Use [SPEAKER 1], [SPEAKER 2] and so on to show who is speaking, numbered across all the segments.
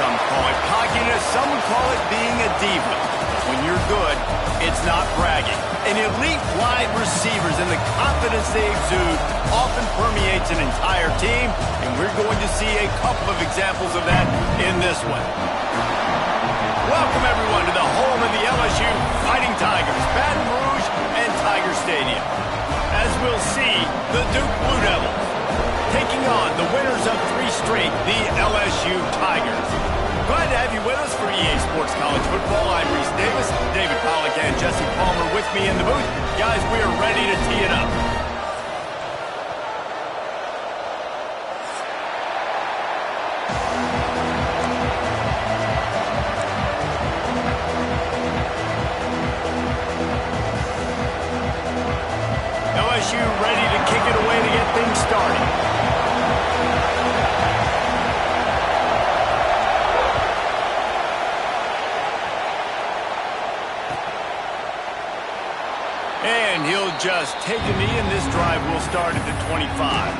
[SPEAKER 1] some call it cockiness, some would call it being a diva. When you're good, it's not bragging. An elite wide receivers and the confidence they exude often permeates an entire team, and we're going to see a couple of examples of that in this one. Welcome, everyone, to the home of the LSU Fighting Tigers, Baton Rouge and Tiger Stadium. As we'll see, the Duke Blue Devils taking on the winners of 3 straight, the LSU Tigers. Glad to have you with us for EA Sports College Football. I'm Reese Davis, David Pollack, and Jesse Palmer with me in the booth. Guys, we are ready to tee it up. LSU ready to kick it away to get things started. And he'll just take a knee, and this drive will start at the 25.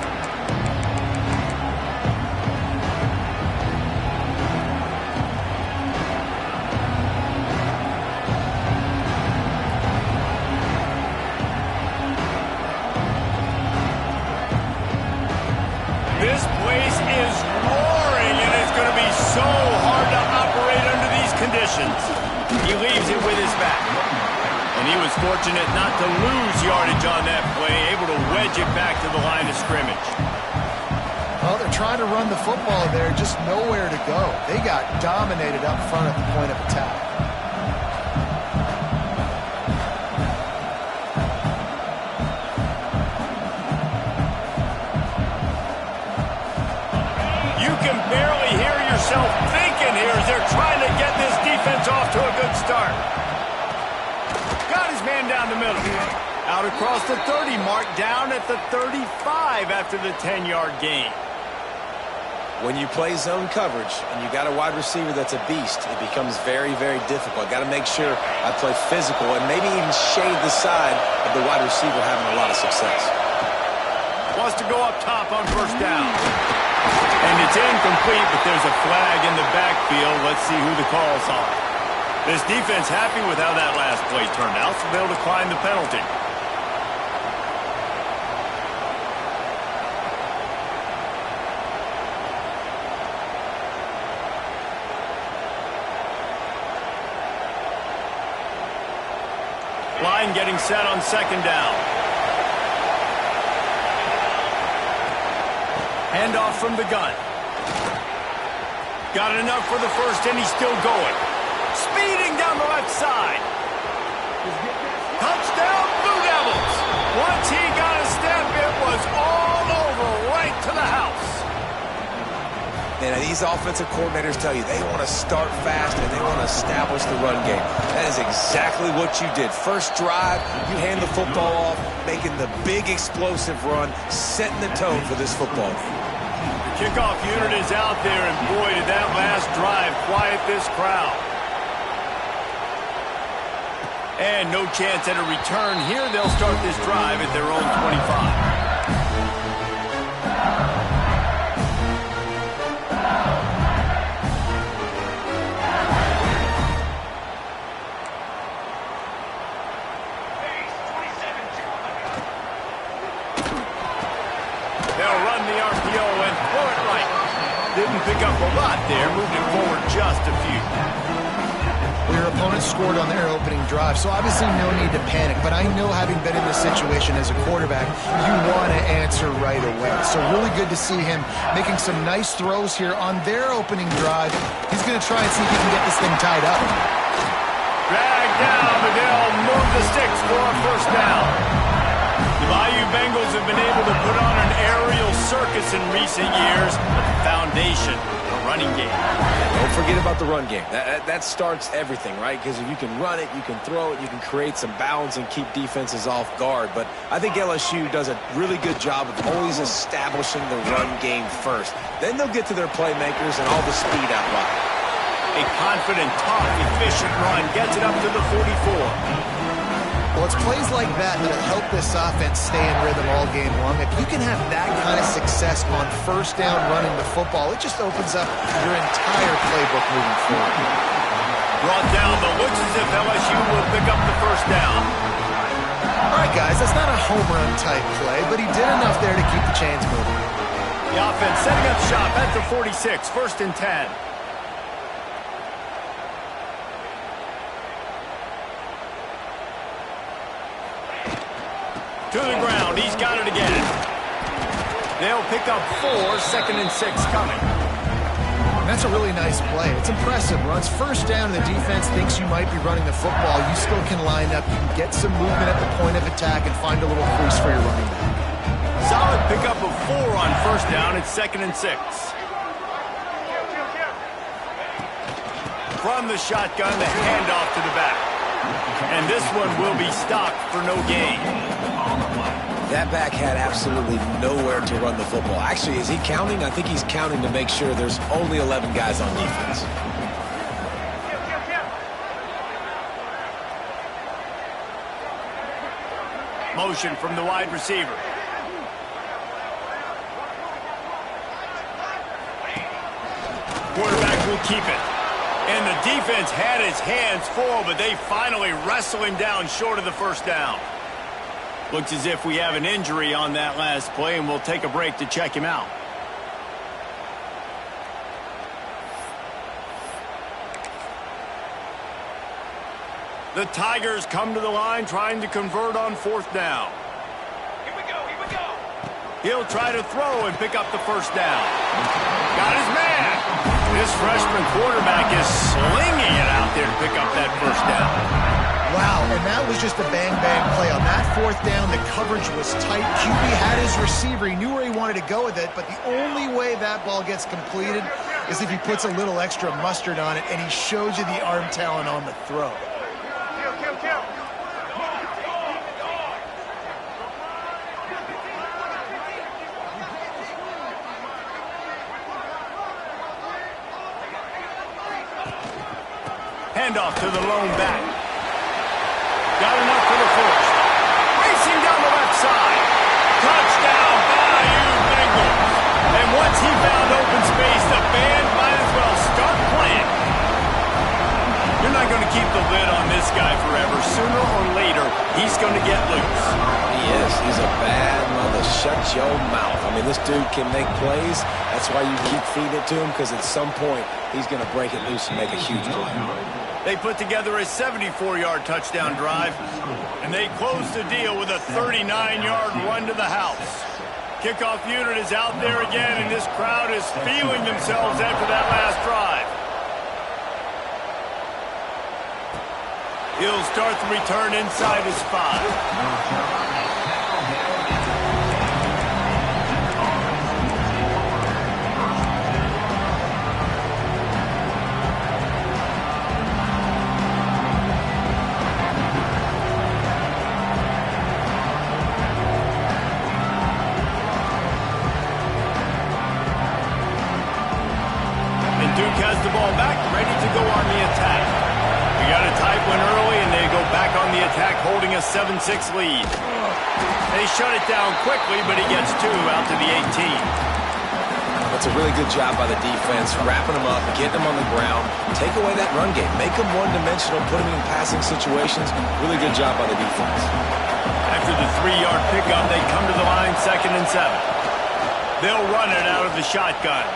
[SPEAKER 1] This place is roaring, and it's going to be so hard to operate under these conditions. He leaves it with his back. And he was fortunate not to lose yardage on that play, able to wedge it back to the line of scrimmage.
[SPEAKER 2] Well, they're trying to run the football there, just nowhere to go. They got dominated up front at the point of attack.
[SPEAKER 1] You can barely hear yourself thinking here as they're trying to get this defense off to a good start. Got his man down the middle. Out across the 30 mark, down at the 35 after the 10-yard gain.
[SPEAKER 3] When you play zone coverage and you got a wide receiver that's a beast, it becomes very, very difficult. Got to make sure I play physical and maybe even shade the side of the wide receiver having a lot of success.
[SPEAKER 1] Wants to go up top on first down. And it's incomplete, but there's a flag in the backfield. Let's see who the call's on. This defense happy with how that last play turned out, so they'll decline the penalty. Line getting set on second down. Handoff from the gun. Got enough for the first, and he's still going. Speeding down the left side. Touchdown, Blue Devils. Once he got a step, it was all over, right to the house.
[SPEAKER 3] And these offensive coordinators tell you they want to start fast and they want to establish the run game. That is exactly what you did. First drive, you hand the football off, making the big explosive run, setting the tone for this football game.
[SPEAKER 1] The kickoff unit is out there, and boy, did that last drive quiet this crowd. And no chance at a return here. They'll start this drive at their own 25. They'll run the RPO and throw it right. Didn't pick up a lot there, moved it forward just a few.
[SPEAKER 2] Your opponent scored on their opening drive, so obviously no need to panic. But I know, having been in this situation as a quarterback, you want to answer right away. So really good to see him making some nice throws here on their opening drive. He's going to try and see if he can get this thing tied up.
[SPEAKER 1] Dragged down, but they'll move the sticks for a first down. The Bayou Bengals have been able to put on an aerial circus in recent years, but the foundation, the running game.
[SPEAKER 3] Don't forget about the run game. That starts everything, right? Because if you can run it, you can throw it, you can create some balance and keep defenses off guard. But I think LSU does a really good job of always establishing the run game first. Then they'll get to their playmakers and all the speed out wide.
[SPEAKER 1] A confident, tough, efficient run gets it up to the 44.
[SPEAKER 2] Well, it's plays like that that'll help this offense stay in rhythm all game long. If you can have that kind of success on first down running the football, it just opens up your entire playbook moving forward.
[SPEAKER 1] Brought down, but looks as if LSU will pick up the first down.
[SPEAKER 2] All right, guys, that's not a home run type play, but he did enough there to keep the chains moving.
[SPEAKER 1] The offense setting up shop at the 46, 1st and 10. To the ground, he's got it again. They'll pick up 4, 2nd and 6 coming.
[SPEAKER 2] That's a really nice play. It's impressive. Runs first down, and the defense thinks you might be running the football. You still can line up. You can get some movement at the point of attack and find a little crease for your running back.
[SPEAKER 1] Solid pickup of 4 on first down. It's 2nd and 6. From the shotgun, the handoff to the back. And this one will be stopped for no gain.
[SPEAKER 3] That back had absolutely nowhere to run the football. Actually, is he counting? I think he's counting to make sure there's only 11 guys on defense.
[SPEAKER 1] Motion from the wide receiver. Quarterback will keep it. And the defense had his hands full, but they finally wrestle him down short of the first down. Looks as if we have an injury on that last play, and we'll take a break to check him out. The Tigers come to the line trying to convert on 4th down.
[SPEAKER 4] Here we go, here we go.
[SPEAKER 1] He'll try to throw and pick up the first down. Got his man. This freshman quarterback is slinging it out there to pick up that first down.
[SPEAKER 2] Wow, and that was just a bang-bang play. On that 4th down, the coverage was tight. QB had his receiver. He knew where he wanted to go with it, but the only way that ball gets completed is if he puts a little extra mustard on it, and he shows you the arm talent on the throw.
[SPEAKER 4] Kill.
[SPEAKER 1] Handoff to the lone back. Got enough for the first. Racing down the left side. Touchdown, Bayou Bengals. And once he found open space, the band might as well start playing. You're not going to keep the lid on this guy forever. Sooner or later, he's going to get loose.
[SPEAKER 3] He is. He's a bad mother. Shut your mouth. I mean, this dude can make plays. That's why you keep feeding it to him, because at some point, he's going to break it loose and make a huge play.
[SPEAKER 1] They put together a 74-yard touchdown drive, and they close the deal with a 39-yard run to the house. Kickoff unit is out there again, and this crowd is feeling themselves after that last drive. He'll start the return inside his 5. Duke has the ball back, ready to go on the attack. We got a tight one early, and they go back on the attack, holding a 7-6 lead. They shut it down quickly, but he gets 2 out to the 18.
[SPEAKER 3] That's a really good job by the defense, wrapping them up, getting them on the ground, take away that run game, make them one-dimensional, put them in passing situations. Really good job by the defense.
[SPEAKER 1] After the 3-yard pickup, they come to the line, 2nd and 7. They'll run it out of the shotgun.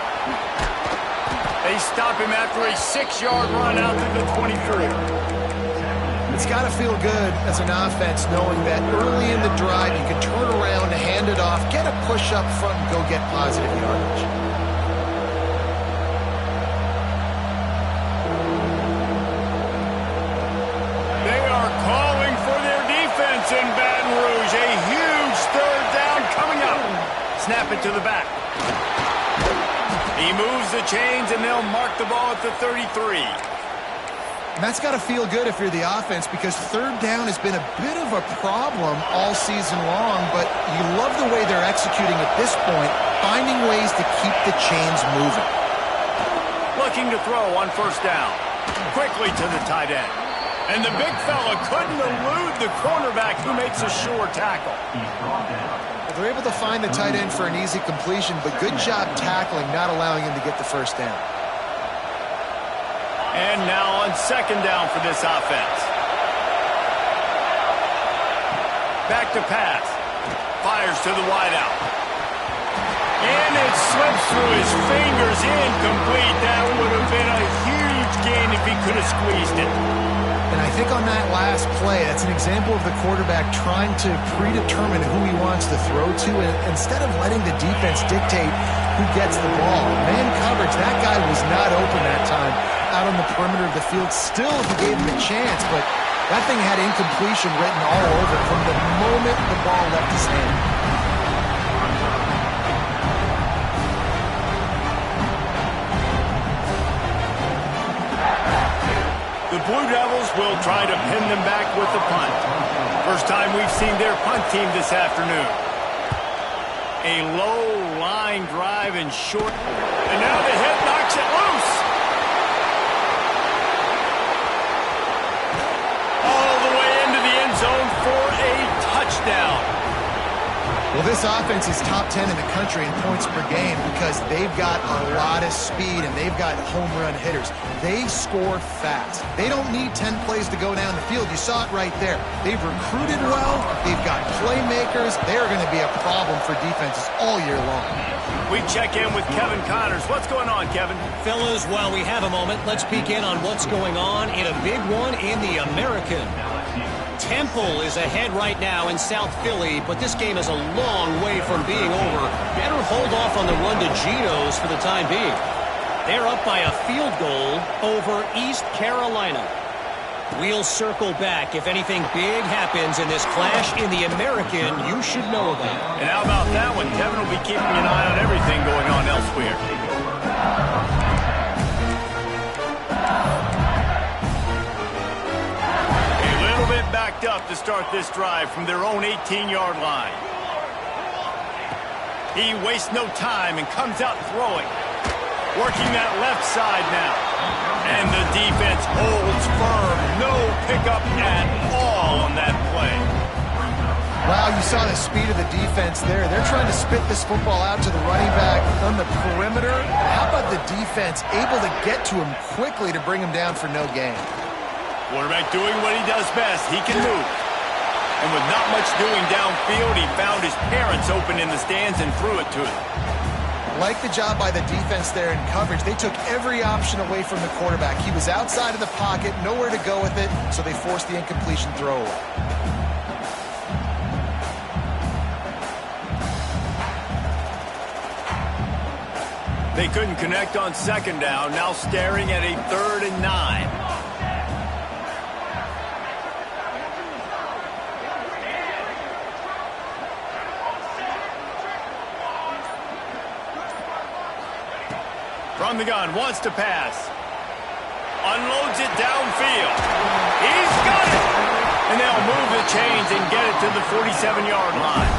[SPEAKER 1] They stop him after a 6-yard run out to the 24.
[SPEAKER 2] It's got to feel good as an offense knowing that early in the drive you can turn around, hand it off, get a push up front, and go get positive yardage.
[SPEAKER 1] They are calling for their defense in Baton Rouge. A huge 3rd down coming up. Snap it to the back. He moves the chains, and they'll mark the ball at the 33.
[SPEAKER 2] And that's got to feel good if you're the offense, because 3rd down has been a bit of a problem all season long, but you love the way they're executing at this point, finding ways to keep the chains moving.
[SPEAKER 1] Looking to throw on 1st down. Quickly to the tight end. And the big fella couldn't elude the cornerback who makes a sure tackle.
[SPEAKER 2] They're able to find the tight end for an easy completion, but good job tackling, not allowing him to get the first down.
[SPEAKER 1] And now on second down for this offense. Back to pass. Fires to the wideout. And it slips through his fingers, incomplete. That would have been a huge gain if he could have squeezed it.
[SPEAKER 2] And I think on that last play, that's an example of the quarterback trying to predetermine who he wants to throw to, and instead of letting the defense dictate who gets the ball. Man coverage, that guy was not open that time out on the perimeter of the field. Still, he gave him a chance, but that thing had incompletion written all over it from the moment the ball left his hand.
[SPEAKER 1] The Blue Devils will try to pin them back with the punt. First time we've seen their punt team this afternoon. A low line drive and short. And now the head knocks it loose. All the way into the end zone for a touchdown.
[SPEAKER 2] Well, this offense is top 10 in the country in points per game because they've got a lot of speed and they've got home run hitters. They score fast. They don't need 10 plays to go down the field. You saw it right there. They've recruited well. They've got playmakers. They're going to be a problem for defenses all year long.
[SPEAKER 1] We check in with Kevin Connors. What's going on, Kevin?
[SPEAKER 5] Fellas, while we have a moment, let's peek in on what's going on in a big one in the American. Temple is ahead right now in South Philly, but this game is a long way from being over. Better hold off on the run to Geno's for the time being. They're up by a field goal over East Carolina. We'll circle back. If anything big happens in this clash in the American, you should know about.
[SPEAKER 1] And how about that one? Kevin will be keeping an eye on everything going on elsewhere. Backed up to start this drive from their own 18-yard line. He wastes no time and comes out throwing. Working that left side now. And the defense holds firm. No pickup at all on that play.
[SPEAKER 2] Wow, you saw the speed of the defense there. They're trying to spit this football out to the running back on the perimeter. How about the defense able to get to him quickly to bring him down for no gain?
[SPEAKER 1] Quarterback doing what he does best. He can move. And with not much doing downfield, he found his parents open in the stands and threw it to them.
[SPEAKER 2] Like the job by the defense there in coverage. They took every option away from the quarterback. He was outside of the pocket, nowhere to go with it, so they forced the incompletion throw away.
[SPEAKER 1] They couldn't connect on second down, now staring at a 3rd and 9. From the gun, wants to pass. Unloads it downfield. He's got it! And they'll move the chains and get it to the 47-yard line.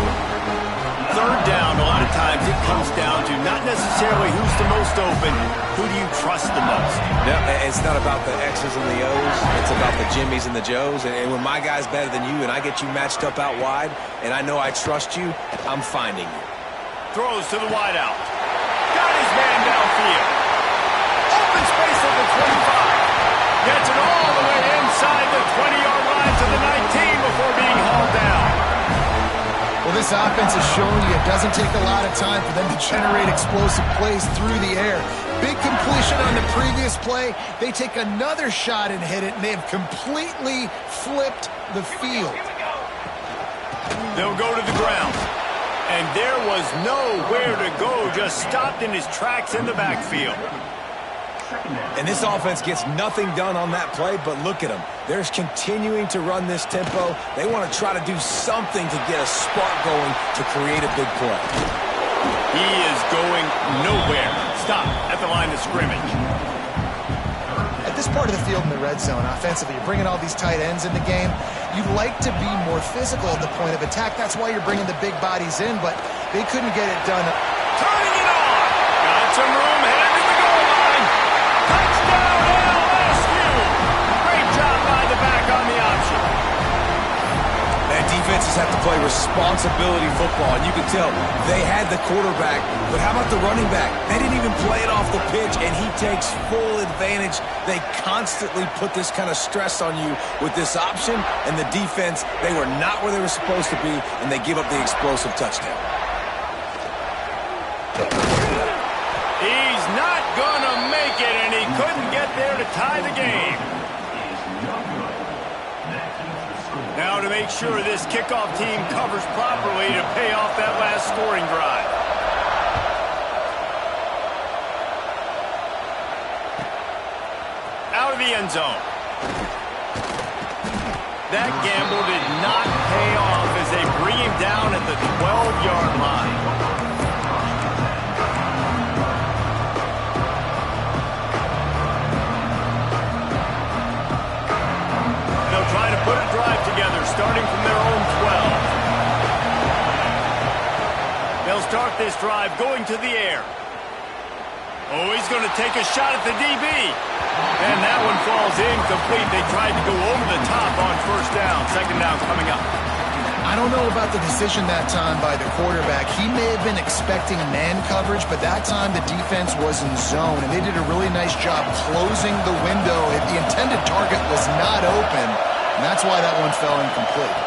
[SPEAKER 1] 3rd down, a lot of times it comes down to not necessarily who's the most open, who do you trust the most?
[SPEAKER 3] No, it's not about the X's and the O's. It's about the Jimmies and the Joes. And when my guy's better than you and I get you matched up out wide and I know I trust you, I'm finding you.
[SPEAKER 1] Throws to the wideout. Got his man downfield. Open space at the 25. Gets it all the way inside the 20-yard line to the 19 before being hauled down.
[SPEAKER 2] Well, this offense has shown you it doesn't take a lot of time for them to generate explosive plays through the air. Big completion on the previous play. They take another shot and hit it, and they have completely flipped the field.
[SPEAKER 1] They'll go to the ground. And there was nowhere to go, just stopped in his tracks in the backfield.
[SPEAKER 3] And this offense gets nothing done on that play, but look at them. They're continuing to run this tempo. They want to try to do something to get a spark going to create a big play.
[SPEAKER 1] He is going nowhere. Stop at the line of scrimmage.
[SPEAKER 2] At this part of the field in the red zone, offensively, you're bringing all these tight ends in the game. You'd like to be more physical at the point of attack. That's why you're bringing the big bodies in, but they couldn't get it done.
[SPEAKER 1] Turning it on. Got some room, headed to the goal line. Touchdown, LSU. Great job by the back
[SPEAKER 3] Defenses have to play responsibility football, and you can tell they had the quarterback, but how about the running back? They didn't even play it off the pitch, and he takes full advantage. They constantly put this kind of stress on you with this option, and the defense, they were not where they were supposed to be, and they give up the explosive touchdown.
[SPEAKER 1] He's not gonna make it, and he couldn't get there to tie the game. Now to make sure this kickoff team covers properly to pay off that last scoring drive. Out of the end zone. That gamble did not pay off as they bring him down at the 12-yard line. They'll try to put a drive together, starting from their own 12. They'll start this drive going to the air. Oh, he's going to take a shot at the DB. And that one falls incomplete. They tried to go over the top on first down. Second down coming up.
[SPEAKER 2] I don't know about the decision that time by the quarterback. He may have been expecting man coverage, but that time the defense was in zone, and they did a really nice job closing the window. The intended target was not open, and that's why that one fell incomplete.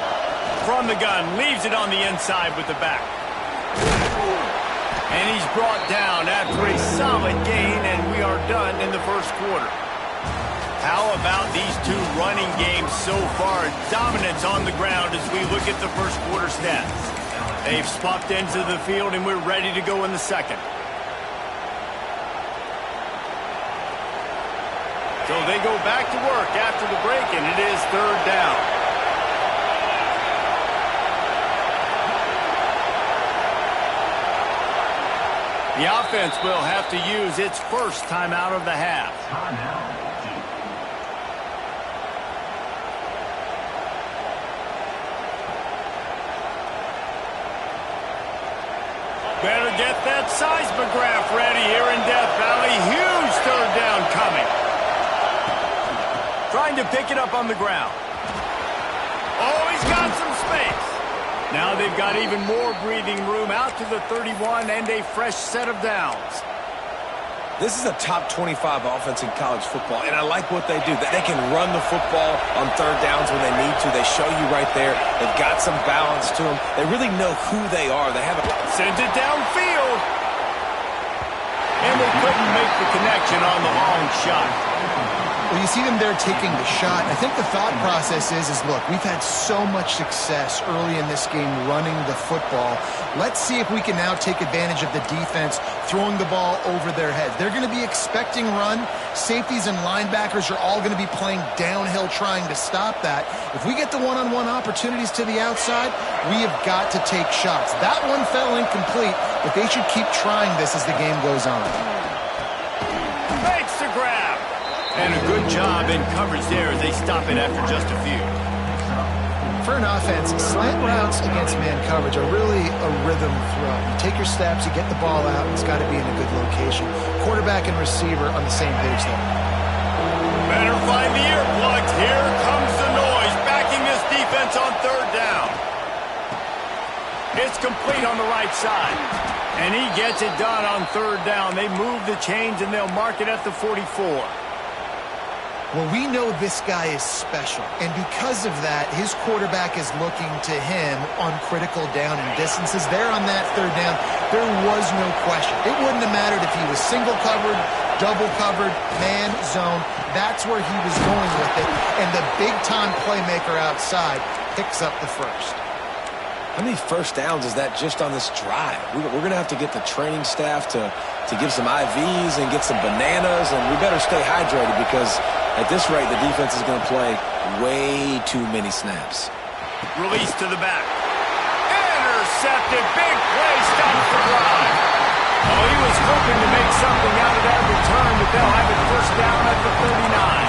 [SPEAKER 1] From the gun, leaves it on the inside with the back. And he's brought down after a solid gain, and we are done in the first quarter. How about these two running games so far? Dominance on the ground as we look at the first quarter stats. They've swapped ends of the field, and we're ready to go in the second. So they go back to work after the break, and it is third down. The offense will have to use its first timeout of the half. Better get that seismograph ready here in Death Valley. Huge third down coming. Trying to pick it up on the ground. Oh, he's got some space. Now they've got even more breathing room out to the 31 and a fresh set of downs.
[SPEAKER 3] This is a top 25 offense in college football, and I like what they do. They can run the football on third downs when they need to. They show you right there. They've got some balance to them. They really know who they are. They have a...
[SPEAKER 1] Sends it downfield. And they couldn't make the connection on the long shot.
[SPEAKER 2] Well, you see them there taking the shot. I think the thought process is look, we've had so much success early in this game running the football. Let's see if we can now take advantage of the defense throwing the ball over their heads. They're going to be expecting run. Safeties and linebackers are all going to be playing downhill trying to stop that. If we get the one-on-one opportunities to the outside, we have got to take shots. That one fell incomplete, but they should keep trying this as the game goes on.
[SPEAKER 1] Makes the grab. And a good job in coverage there as they stop it after just a few.
[SPEAKER 2] For an offense, slant routes against man coverage are really a rhythm throw. You take your steps, you get the ball out, it's got to be in a good location. Quarterback and receiver on the same page there.
[SPEAKER 1] Better find the earplugs. Here comes the noise, backing this defense on third down. It's complete on the right side. And he gets it done on third down. They move the chains, and they'll mark it at the 44.
[SPEAKER 2] Well, we know this guy is special, and because of that, his quarterback is looking to him on critical down and distances. There on that third down, there was no question. It wouldn't have mattered if he was single covered, double covered, man, zone. That's where he was going with it, and the big-time playmaker outside picks up the first.
[SPEAKER 3] How many first downs is that just on this drive? We're going to have to get the training staff to give some IVs and get some bananas, and we better stay hydrated because at this rate, the defense is going to play way too many snaps.
[SPEAKER 1] Release to the back. Intercepted. Big play. Stops the drive. Oh, he was hoping to make something out of that return, but they'll have it first down at the 39.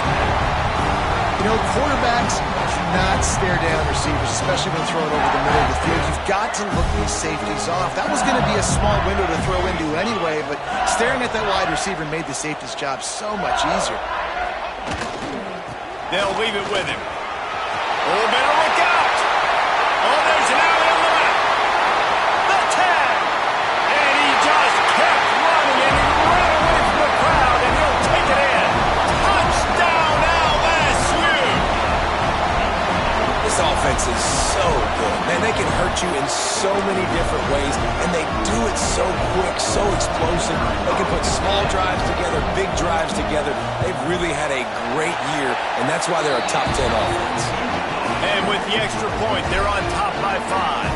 [SPEAKER 2] You know, quarterbacks do not stare down receivers, especially when throwing over the middle of the field. You've got to look these safeties off. That was going to be a small window to throw into anyway, but staring at that wide receiver made the safety's job so much easier.
[SPEAKER 1] They'll leave it with him. Oh, better look out. Oh,
[SPEAKER 3] you in so many different ways, and they do it so quick, so explosive. They can put small drives together, big drives together. They've really had a great year, and that's why they're a top 10 offense.
[SPEAKER 1] And with the extra point, they're on top by 5.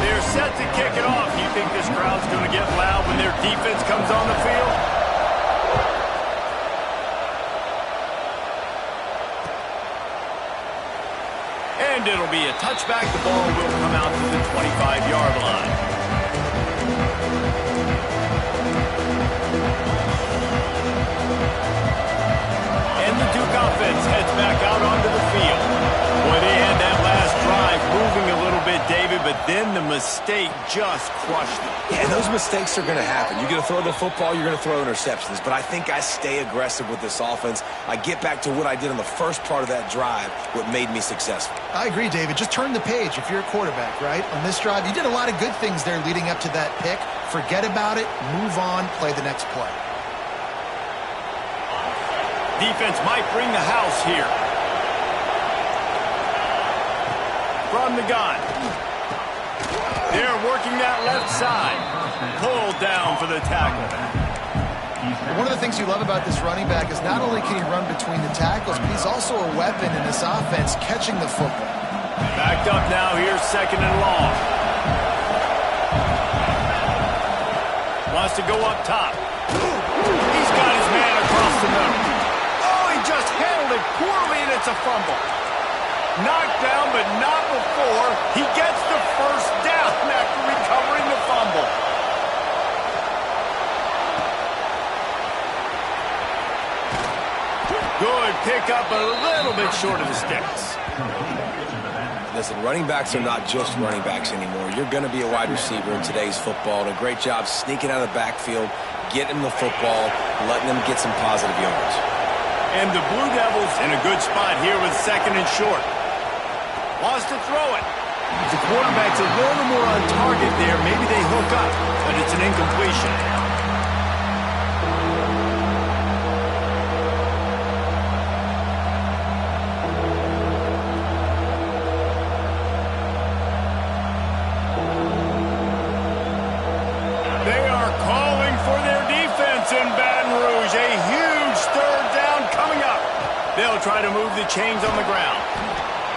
[SPEAKER 1] They're set to kick it off. You think this crowd's going to get loud when their defense comes on the field? And it'll be a touchback. The ball will come out to the 25-yard line. And the Duke offense heads back out onto the field. Boy, they had that last drive moving a little bit, David, but then the mistake just crushed them.
[SPEAKER 3] Yeah, and those mistakes are going to happen. You're going to throw the football, you're going to throw interceptions. But I think I stay aggressive with this offense. I get back to what I did on the first part of that drive, what made me successful.
[SPEAKER 2] I agree, David. Just turn the page if you're a quarterback, right? On this drive, you did a lot of good things there leading up to that pick. Forget about it, move on, play the next play.
[SPEAKER 1] Defense might bring the house here. From the gun. They're working that left side. Pulled down for the tackle.
[SPEAKER 2] One of the things you love about this running back is not only can he run between the tackles, but he's also a weapon in this offense catching the football.
[SPEAKER 1] Backed up now. Here's 2nd and long. Wants to go up top. He's got his man across the middle. Oh, he just handled it poorly, and it's a fumble. Knocked down, but not before he gets the first down after recovering the fumble. Good pickup, a little bit short of the sticks.
[SPEAKER 3] Listen, running backs are not just running backs anymore. You're going to be a wide receiver in today's football. And a great job sneaking out of the backfield, getting the football, letting them get some positive yards.
[SPEAKER 1] And the Blue Devils in a good spot here with 2nd and short. Wants to throw it. The quarterback's a little more on target there. Maybe they hook up, but it's an incompletion. They are calling for their defense in Baton Rouge. A huge 3rd down coming up. They'll try to move the chains on the ground.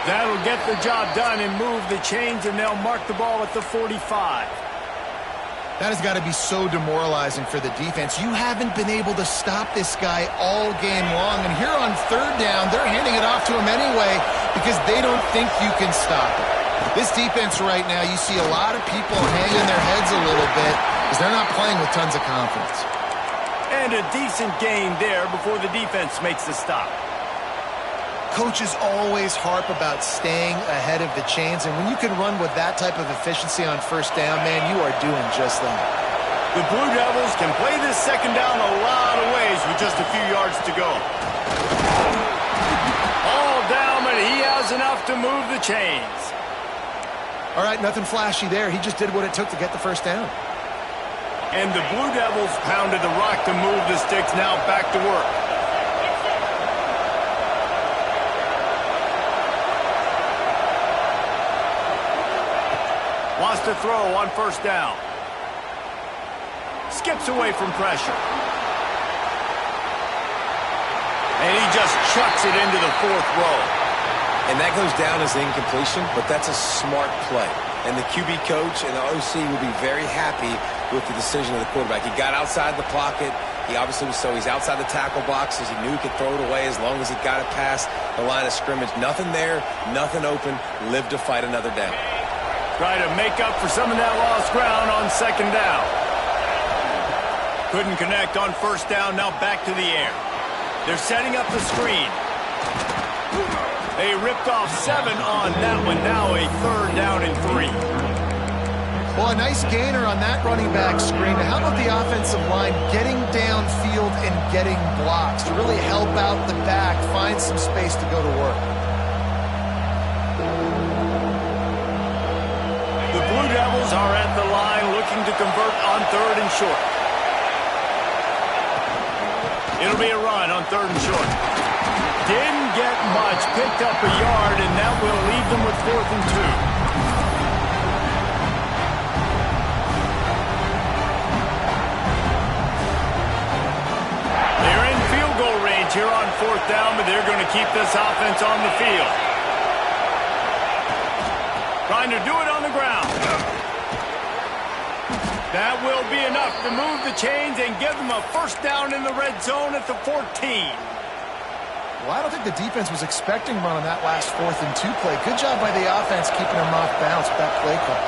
[SPEAKER 1] That'll get the job done and move the chains, and they'll mark the ball at the 45.
[SPEAKER 2] That has got to be so demoralizing for the defense. You haven't been able to stop this guy all game long, and here on 3rd down, they're handing it off to him anyway because they don't think you can stop it. This defense right now, you see a lot of people hanging their heads a little bit because they're not playing with tons of confidence.
[SPEAKER 1] And a decent gain there before the defense makes the stop.
[SPEAKER 2] Coaches always harp about staying ahead of the chains, and when you can run with that type of efficiency on 1st down, man, you are doing just that.
[SPEAKER 1] The Blue Devils can play this 2nd down a lot of ways with just a few yards to go. All down, but he has enough to move the chains.
[SPEAKER 2] All right, nothing flashy there. He just did what it took to get the 1st down.
[SPEAKER 1] And the Blue Devils pounded the rock to move the sticks, now back to work. Wants to throw on 1st down. Skips away from pressure. And he just chucks it into the 4th row.
[SPEAKER 3] And that goes down as an incompletion, but that's a smart play. And the QB coach and the OC will be very happy with the decision of the quarterback. He got outside the pocket. He obviously was he's outside the tackle boxes. He knew he could throw it away as long as he got it past the line of scrimmage. Nothing there, nothing open. Live to fight another down.
[SPEAKER 1] Try to make up for some of that lost ground on 2nd down. Couldn't connect on 1st down, now back to the air. They're setting up the screen. They ripped off 7 on that one, now a 3rd down and 3.
[SPEAKER 2] Well, a nice gainer on that running back screen. How about the offensive line getting downfield and getting blocks to really help out the back, find some space to go to work?
[SPEAKER 1] The Blue Devils are at the line looking to convert on 3rd and short. It'll be a run on 3rd and short. Didn't get much, picked up a yard, and that will leave them with 4th and 2. challenge here on 4th down, but they're going to keep this offense on the field. Trying to do it on the ground. That will be enough to move the chains and give them a first down in the red zone at the 14.
[SPEAKER 2] Well, I don't think the defense was expecting run on that last 4th and 2 play. Good job by the offense keeping them off bounds with that play call.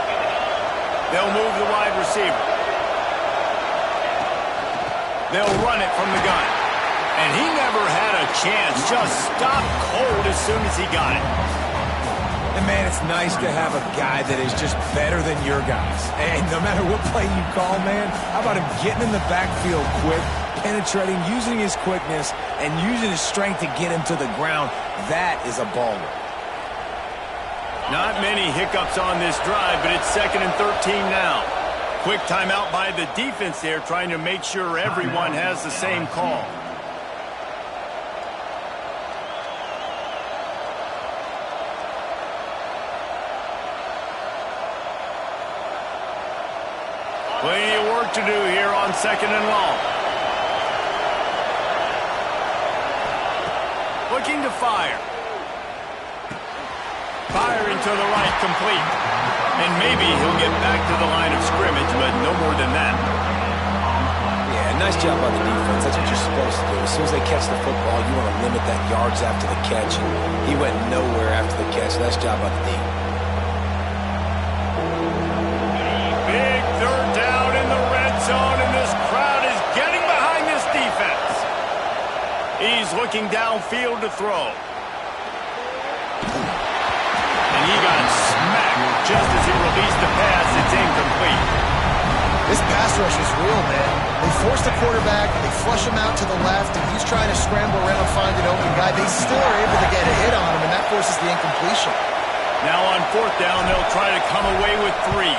[SPEAKER 1] They'll move the wide receiver. They'll run it from the gun. And he never had a chance. Just stopped cold as soon as he got it.
[SPEAKER 3] And, man, it's nice to have a guy that is just better than your guys. And no matter what play you call, man, how about him getting in the backfield quick, penetrating, using his quickness, and using his strength to get him to the ground? That is a baller.
[SPEAKER 1] Not many hiccups on this drive, but it's 2nd and 13 now. Quick timeout by the defense there, trying to make sure everyone has the same call. Plenty of work to do here on 2nd and long. Looking to fire. Firing to the right, complete. And maybe he'll get back to the line of scrimmage, but no more than that.
[SPEAKER 3] Yeah, nice job by the defense. That's what you're supposed to do. As soon as they catch the football, you want to limit that yards after the catch. And he went nowhere after the catch. Nice job by the D.
[SPEAKER 1] Big 3rd down in the red zone, and this crowd is getting behind this defense. He's looking downfield to throw. And he got smacked just as he released the pass. It's incomplete.
[SPEAKER 2] This pass rush is real, man. They force the quarterback, they flush him out to the left, and he's trying to scramble around, find an open guy. They still are able to get a hit on him, and that forces the incompletion.
[SPEAKER 1] Now on 4th down, they'll try to come away with 3.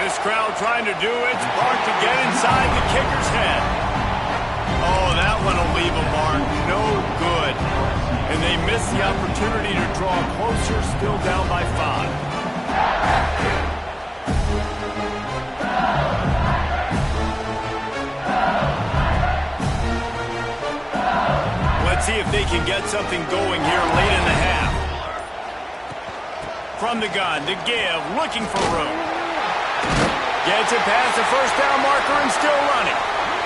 [SPEAKER 1] This crowd trying to do its part to get inside the kicker's head. Oh, that one will leave a mark. No good. And they miss the opportunity to draw closer, still down by 5. Let's see if they can get something going here late in the half. From the gun to give, looking for room. Gets it past the first down marker and still running.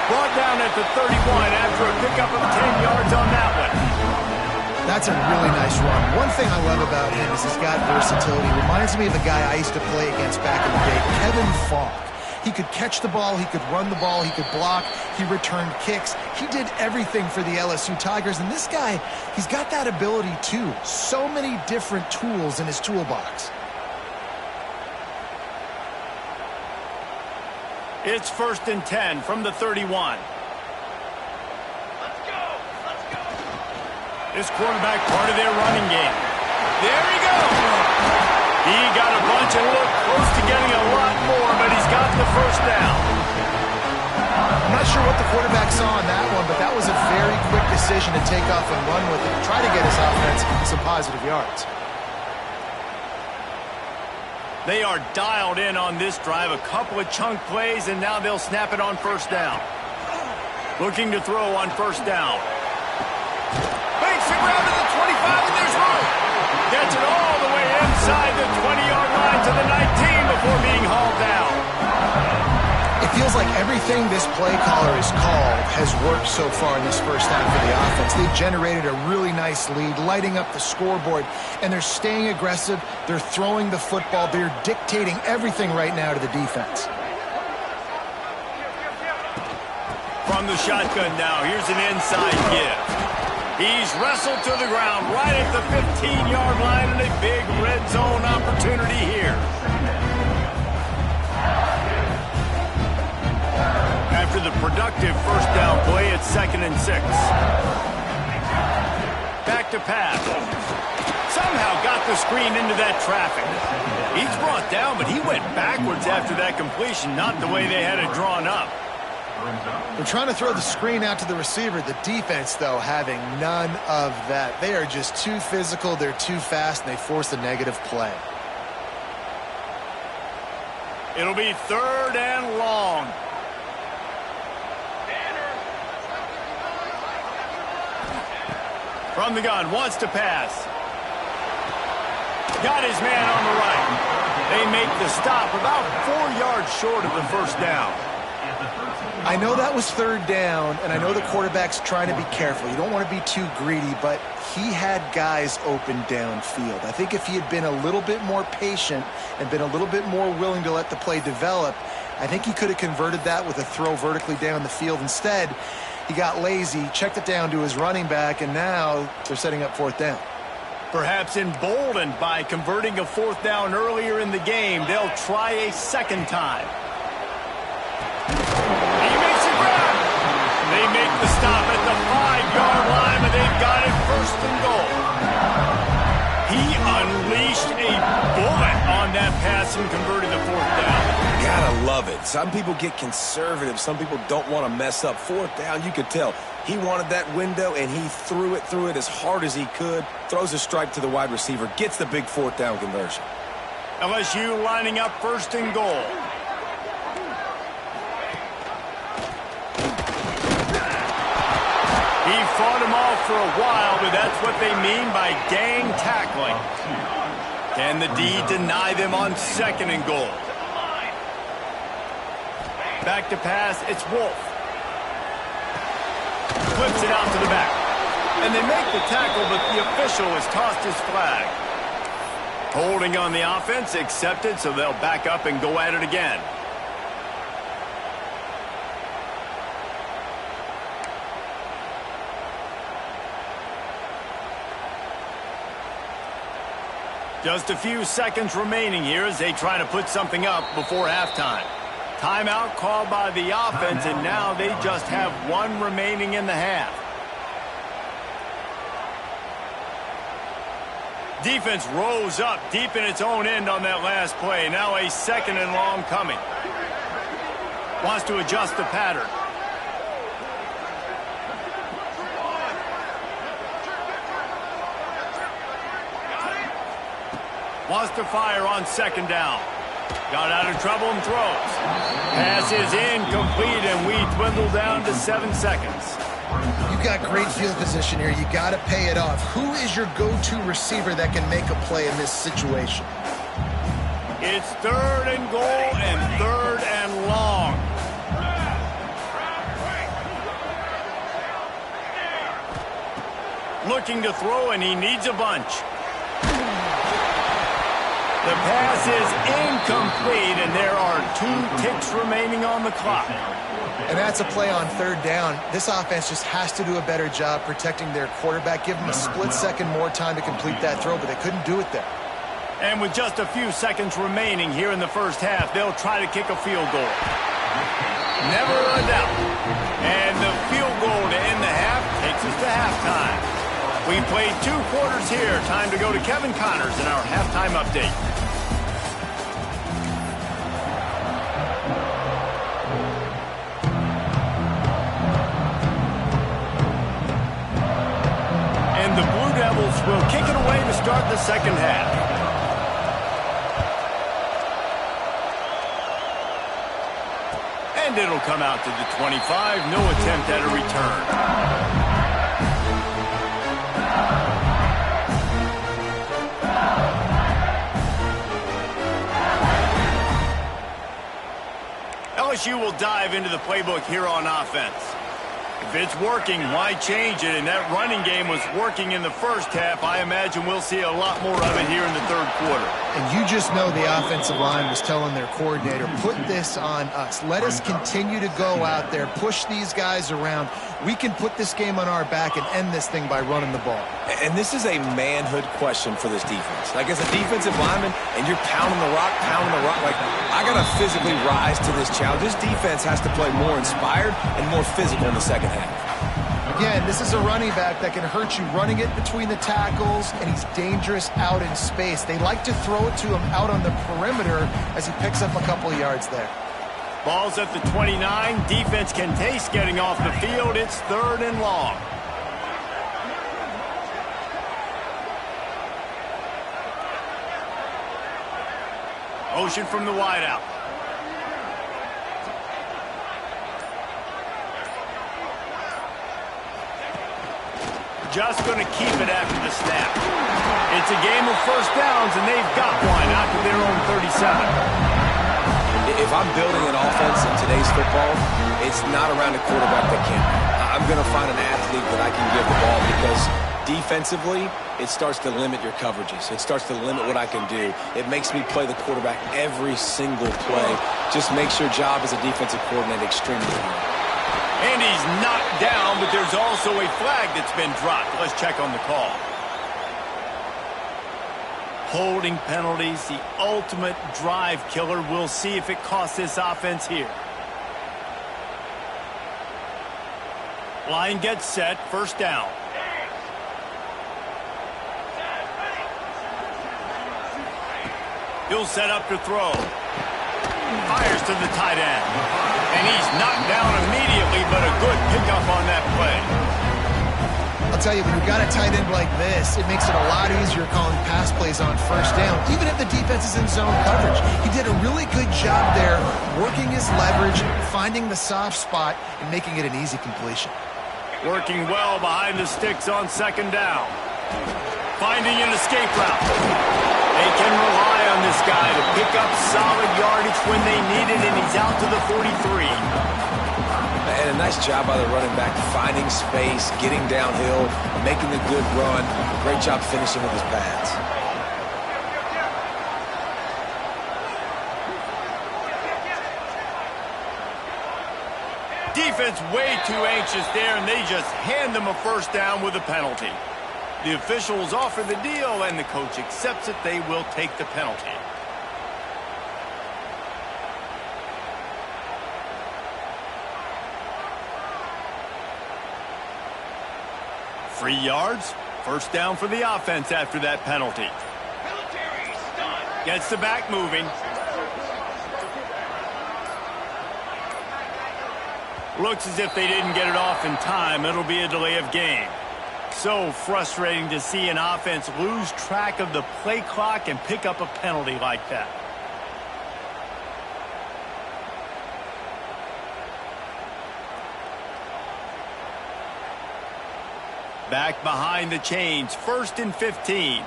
[SPEAKER 1] Brought down at the 31 after a pickup of 10 yards on that one.
[SPEAKER 2] That's a really nice run. One thing I love about him is he's got versatility. Reminds me of a guy I used to play against back in the day, Kevin Falk. He could catch the ball, he could run the ball, he could block, he returned kicks. He did everything for the LSU Tigers, and this guy, he's got that ability too. So many different tools in his toolbox.
[SPEAKER 1] It's 1st and 10 from the 31.
[SPEAKER 4] Let's go! Let's go!
[SPEAKER 1] This quarterback part of their running game. There he goes! He got a bunch and looked close to getting a lot more, but he's got the first down.
[SPEAKER 2] I'm not sure what the quarterback saw on that one, but that was a very quick decision to take off and run with it, try to get his offense some positive yards.
[SPEAKER 1] They are dialed in on this drive, a couple of chunk plays, and now they'll snap it on 1st down. Looking to throw on 1st down. Makes the grab to the 25, and there's room. Gets it all the way inside the 20-yard line to the 19 before being hauled down.
[SPEAKER 2] It feels like everything this play caller has called has worked so far in this first half for the offense. They've generated a really nice lead, lighting up the scoreboard, and they're staying aggressive. They're throwing the football. They're dictating everything right now to the defense.
[SPEAKER 1] From the shotgun now, here's an inside give. He's wrestled to the ground right at the 15-yard line, and a big red zone opportunity here. After the productive first down play, it's 2nd and 6. Back to pass. Somehow got the screen into that traffic. He's brought down, but he went backwards after that completion, not the way they had it drawn up.
[SPEAKER 2] They're trying to throw the screen out to the receiver. The defense, though, having none of that. They are just too physical, they're too fast, and they force a negative play.
[SPEAKER 1] It'll be 3rd and long. From the gun, wants to pass. Got his man on the right. They make the stop about 4 yards short of the first down.
[SPEAKER 2] I know that was third down, and I know the quarterback's trying to be careful. You don't want to be too greedy, but he had guys open downfield. I think if he had been a little bit more patient and been a little bit more willing to let the play develop, I think he could have converted that with a throw vertically down the field. Instead, he got lazy, checked it down to his running back, and now they're setting up fourth down.
[SPEAKER 1] Perhaps emboldened by converting a fourth down earlier in the game, they'll try a second time. He makes it grab. They make the stop at the 5-yard line, and they've got it first and goal. He unleashed a bullet on that pass and converted the fourth down.
[SPEAKER 3] Gotta love it. Some people get conservative. Some people don't want to mess up. Fourth down, you could tell. He wanted that window, and he threw it as hard as he could. Throws a strike to the wide receiver. Gets the big fourth down conversion.
[SPEAKER 1] LSU lining up first and goal. He fought him off for a while, but that's what they mean by gang tackling. Can the D deny them on second and goal? Back to pass, it's Wolf. Flips it out to the back. And they make the tackle, but the official has tossed his flag. Holding on the offense, accepted, so they'll back up and go at it again. Just a few seconds remaining here as they try to put something up before halftime. Timeout called by the offense, and now they just have one remaining in the half. Defense rose up deep in its own end on that last play. Now a second and long coming. Wants to adjust the pattern. Wants to fire on second down. Got out of trouble and throws. Pass is incomplete, and we dwindle down to 7 seconds.
[SPEAKER 2] You got great field position here. You got to pay it off. Who is your go-to receiver that can make a play in this situation?
[SPEAKER 1] It's third and goal and third and long. Looking to throw, and he needs a bunch. The pass is incomplete, and there are 2 ticks remaining on the clock.
[SPEAKER 2] And that's a play on third down. This offense just has to do a better job protecting their quarterback. Give them a split second more time to complete that throw, but they couldn't do it there.
[SPEAKER 1] And with just a few seconds remaining here in the first half, they'll try to kick a field goal. Never a doubt. And the field goal to end the half takes us to halftime. We played 2 quarters here. Time to go to Kevin Connors in our halftime update. And the Blue Devils will kick it away to start the second half. And it'll come out to the 25. No attempt at a return. LSU will dive into the playbook here on offense. If it's working, why change it? And that running game was working in the first half. I imagine we'll see a lot more of it here in the third quarter.
[SPEAKER 2] And you just know the offensive line was telling their coordinator, put this on us. Let us continue to go out there, push these guys around. We can put this game on our back and end this thing by running the ball.
[SPEAKER 3] And this is a manhood question for this defense. Like, as a defensive lineman, and you're pounding the rock, like, I got to physically rise to this challenge. This defense has to play more inspired and more physical in the second half.
[SPEAKER 2] Again, this is a running back that can hurt you running it between the tackles, and he's dangerous out in space. They like to throw it to him out on the perimeter as he picks up a couple of yards there.
[SPEAKER 1] Ball's at the 29. Defense can taste getting off the field. It's third and long. Motion from the wideout. just going to keep it after the snap. It's a game of first downs, and they've got one out to their own 37.
[SPEAKER 3] If I'm building an offense in today's football, it's not around a quarterback that can. I'm going to find an athlete that I can give the ball because defensively, it starts to limit your coverages. It starts to limit what I can do. It makes me play the quarterback every single play. Just makes your job as a defensive coordinator extremely hard.
[SPEAKER 1] And he's knocked down, but there's also a flag that's been dropped. Let's check on the call. Holding penalties, the ultimate drive killer. We'll see if it costs this offense here. Line gets set, first down. He'll set up to throw. Fires to the tight end. And he's knocked down immediately, but a good pickup on that play.
[SPEAKER 2] I'll tell you, when you've got a tight end like this, it makes it a lot easier calling pass plays on first down, even if the defense is in zone coverage. He did a really good job there, working his leverage, finding the soft spot, and making it an easy completion.
[SPEAKER 1] Working well behind the sticks on second down. Finding an escape route. They can rely on this guy to pick up solid yardage when they need it, and he's out to the 43.
[SPEAKER 3] And a nice job by the running back, finding space, getting downhill, making a good run. Great job finishing with his pads.
[SPEAKER 1] Defense way too anxious there, and they just hand them a first down with a penalty. The officials offer the deal, and the coach accepts it. They will take the penalty. Free yards, first down for the offense after that penalty. Gets the back moving. Looks as if they didn't get it off in time. It'll be a delay of game. So frustrating to see an offense lose track of the play clock and pick up a penalty like that. Back behind the chains, 1st and 15.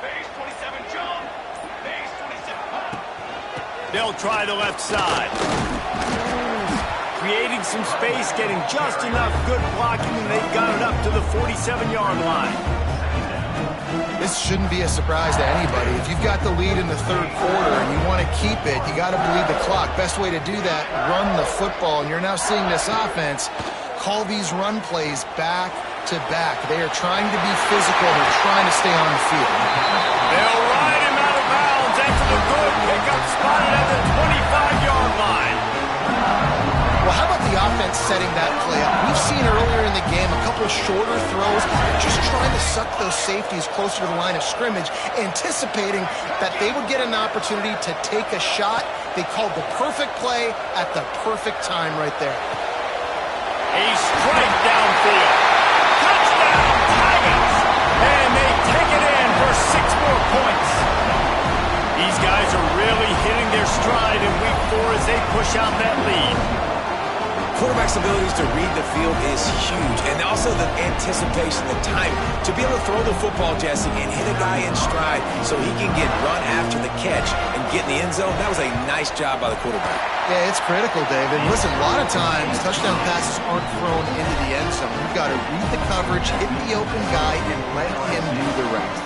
[SPEAKER 4] Base 27, jump. Base 27.
[SPEAKER 1] They'll try the left side. Creating some space, getting just enough good blocking, and they've got it up to the 47-yard line.
[SPEAKER 2] This shouldn't be a surprise to anybody. If you've got the lead in the third quarter and you want to keep it, you got to bleed the clock. Best way to do that, run the football. And you're now seeing this offense call these run plays back to back. They are trying to be physical. They're trying to stay on the field.
[SPEAKER 1] They'll ride him out of bounds after the good pickup spotted at the 25-yard line.
[SPEAKER 2] Well, how about the offense setting that play up? We've seen earlier in the game a couple of shorter throws, just trying to suck those safeties closer to the line of scrimmage, anticipating that they would get an opportunity to take a shot. They called the perfect play at the perfect time right there.
[SPEAKER 1] A strike downfield. Touchdown, Tigers! And they take it in for 6 more points. These guys are really hitting their stride in week 4 as they push out that lead.
[SPEAKER 3] Quarterback's abilities to read the field is huge, and also the anticipation, the time to be able to throw the football, Jesse, and hit a guy in stride so he can get run after the catch and get in the end zone. That was a nice job by the quarterback.
[SPEAKER 2] Yeah, it's critical, David. Listen, a lot of times touchdown passes aren't thrown into the end zone. You've got to read the coverage, hit the open guy, and let him do the rest.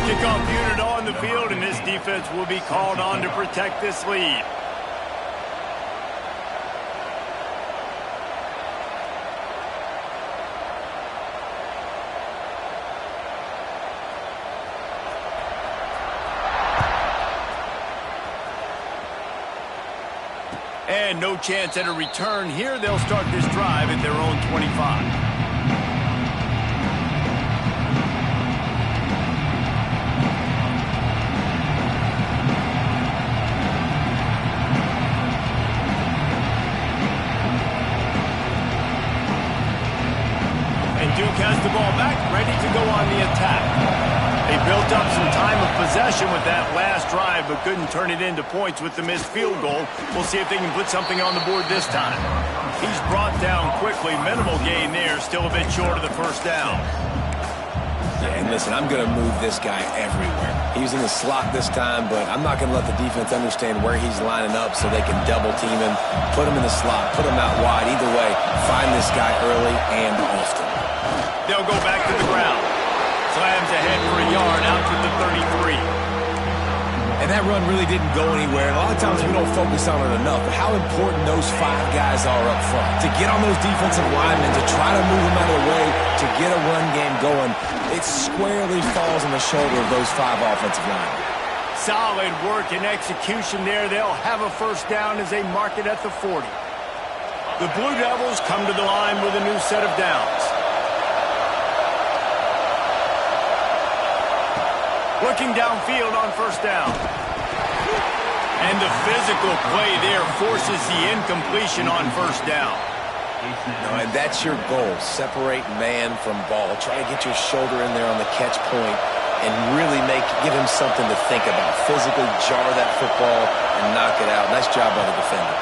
[SPEAKER 1] Kickoff unit on the field, and this defense will be called on to protect this lead. And no chance at a return here. They'll start this drive at their own 25. Duke has the ball ready to go on the attack. They built up some time of possession with that last drive, but couldn't turn it into points with the missed field goal. We'll see if they can put something on the board this time. He's brought down quickly. Minimal gain there, still a bit short of the first down.
[SPEAKER 3] Yeah, and listen, I'm going to move this guy everywhere. He's in the slot this time, but I'm not going to let the defense understand where he's lining up so they can double team him, put him in the slot, put him out wide. Either way, find this guy early and often.
[SPEAKER 1] They'll go back to the ground. Slams ahead for a yard out to the 33.
[SPEAKER 3] And that run really didn't go anywhere. A lot of times we don't focus on it enough, but how important those 5 guys are up front. To get on those defensive linemen, to try to move them out of the way, to get a run game going, it squarely falls on the shoulder of those 5 offensive linemen.
[SPEAKER 1] Solid work and execution there. They'll have a first down as they mark it at the 40. The Blue Devils come to the line with a new set of downs. Looking downfield on first down. And the physical play there forces the incompletion on first down.
[SPEAKER 3] No, and that's your goal. Separate man from ball. Try to get your shoulder in there on the catch point and really give him something to think about. Physically jar that football and knock it out. Nice job by the defender.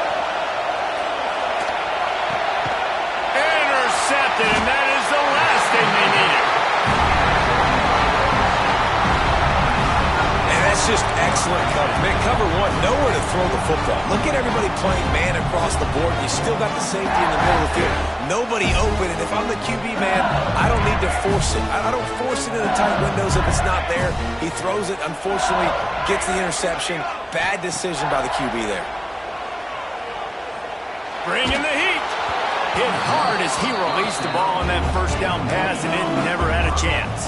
[SPEAKER 1] Intercepted, and that is the last thing they needed.
[SPEAKER 3] That's just excellent cover. Man, cover 1, nowhere to throw the football. Look at everybody playing man across the board. You still got the safety in the middle of the field. Nobody open, and if I'm the QB, man, I don't need to force it. I don't force it in the tight windows if it's not there. He throws it, unfortunately, gets the interception. Bad decision by the QB there.
[SPEAKER 1] Bringing the heat. Hit hard as he released the ball on that first down pass, and it never had a chance.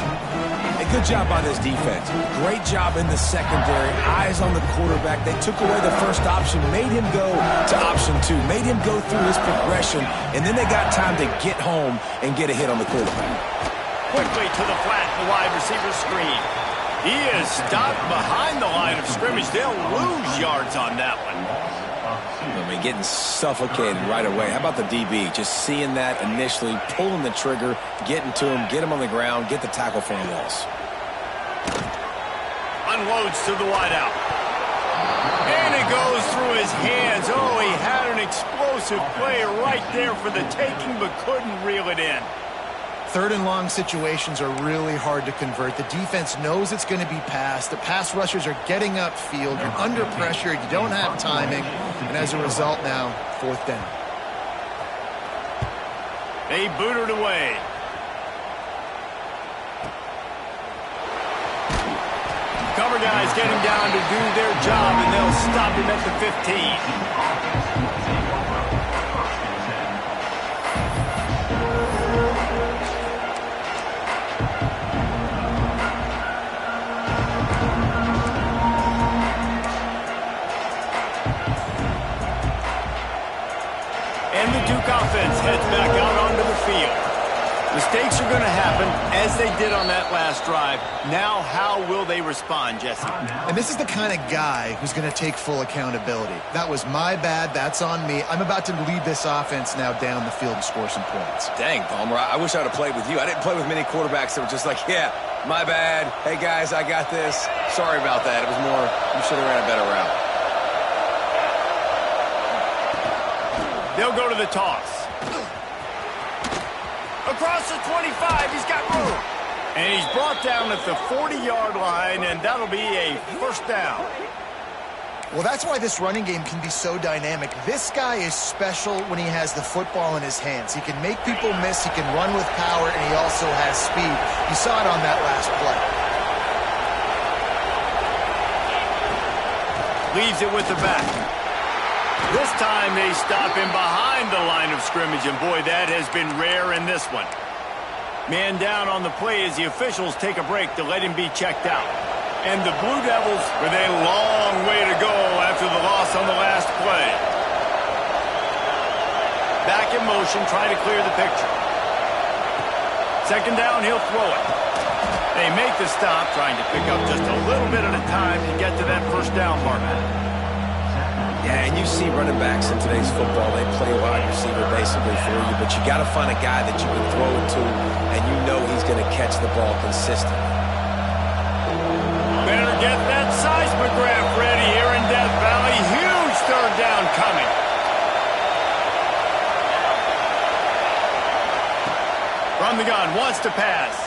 [SPEAKER 3] A good job by this defense. Great job in the secondary. Eyes on the quarterback. They took away the first option, made him go to option 2, made him go through his progression, and then they got time to get home and get a hit on the quarterback.
[SPEAKER 1] Quickly to the flat, the wide receiver screen. He is stopped behind the line of scrimmage. They'll lose yards on that one.
[SPEAKER 3] I mean, getting suffocated right away. How about the DB? Just seeing that initially, pulling the trigger, getting to him, get him on the ground, get the tackle for a loss.
[SPEAKER 1] Unloads to the wideout. And it goes through his hands. Oh, he had an explosive play right there for the taking, but couldn't reel it in.
[SPEAKER 2] 3rd and long situations are really hard to convert. The defense knows it's going to be passed. The pass rushers are getting upfield. You're under pressure. You don't have timing. And as a result now, 4th down.
[SPEAKER 1] They boot it away. Cover guys getting down to do their job, and they'll stop him at the 15. And the Duke offense heads back out onto the field. Mistakes are going to happen, as they did on that last drive. Now, how will they respond, Jesse?
[SPEAKER 2] And this is the kind of guy who's going to take full accountability. That was my bad. That's on me. I'm about to lead this offense now down the field and score some points.
[SPEAKER 3] Dang, Palmer, I wish I would have played with you. I didn't play with many quarterbacks that were just like, yeah, my bad. Hey, guys, I got this. Sorry about that. It was more, you should have ran a better route.
[SPEAKER 1] They'll go to the toss. Across the 25, he's got room. And he's brought down at the 40-yard line, and that'll be a first down.
[SPEAKER 2] Well, that's why this running game can be so dynamic. This guy is special when he has the football in his hands. He can make people miss, he can run with power, and he also has speed. You saw it on that last
[SPEAKER 1] play. Leaves it with the back. This time they stop him behind the line of scrimmage, and boy, that has been rare in this one. Man down on the play as the officials take a break to let him be checked out. And the Blue Devils with a long way to go after the loss on the last play. Back in motion, try to clear the picture. 2nd down, he'll throw it. They make the stop, trying to pick up just a little bit at a time to get to that first down mark.
[SPEAKER 3] Yeah, and you see running backs in today's football, they play wide receiver basically for you, but you got to find a guy that you can throw it to, and you know he's going to catch the ball consistently.
[SPEAKER 1] Better get that seismograph ready here in Death Valley. Huge third down coming. From the gun, wants to pass.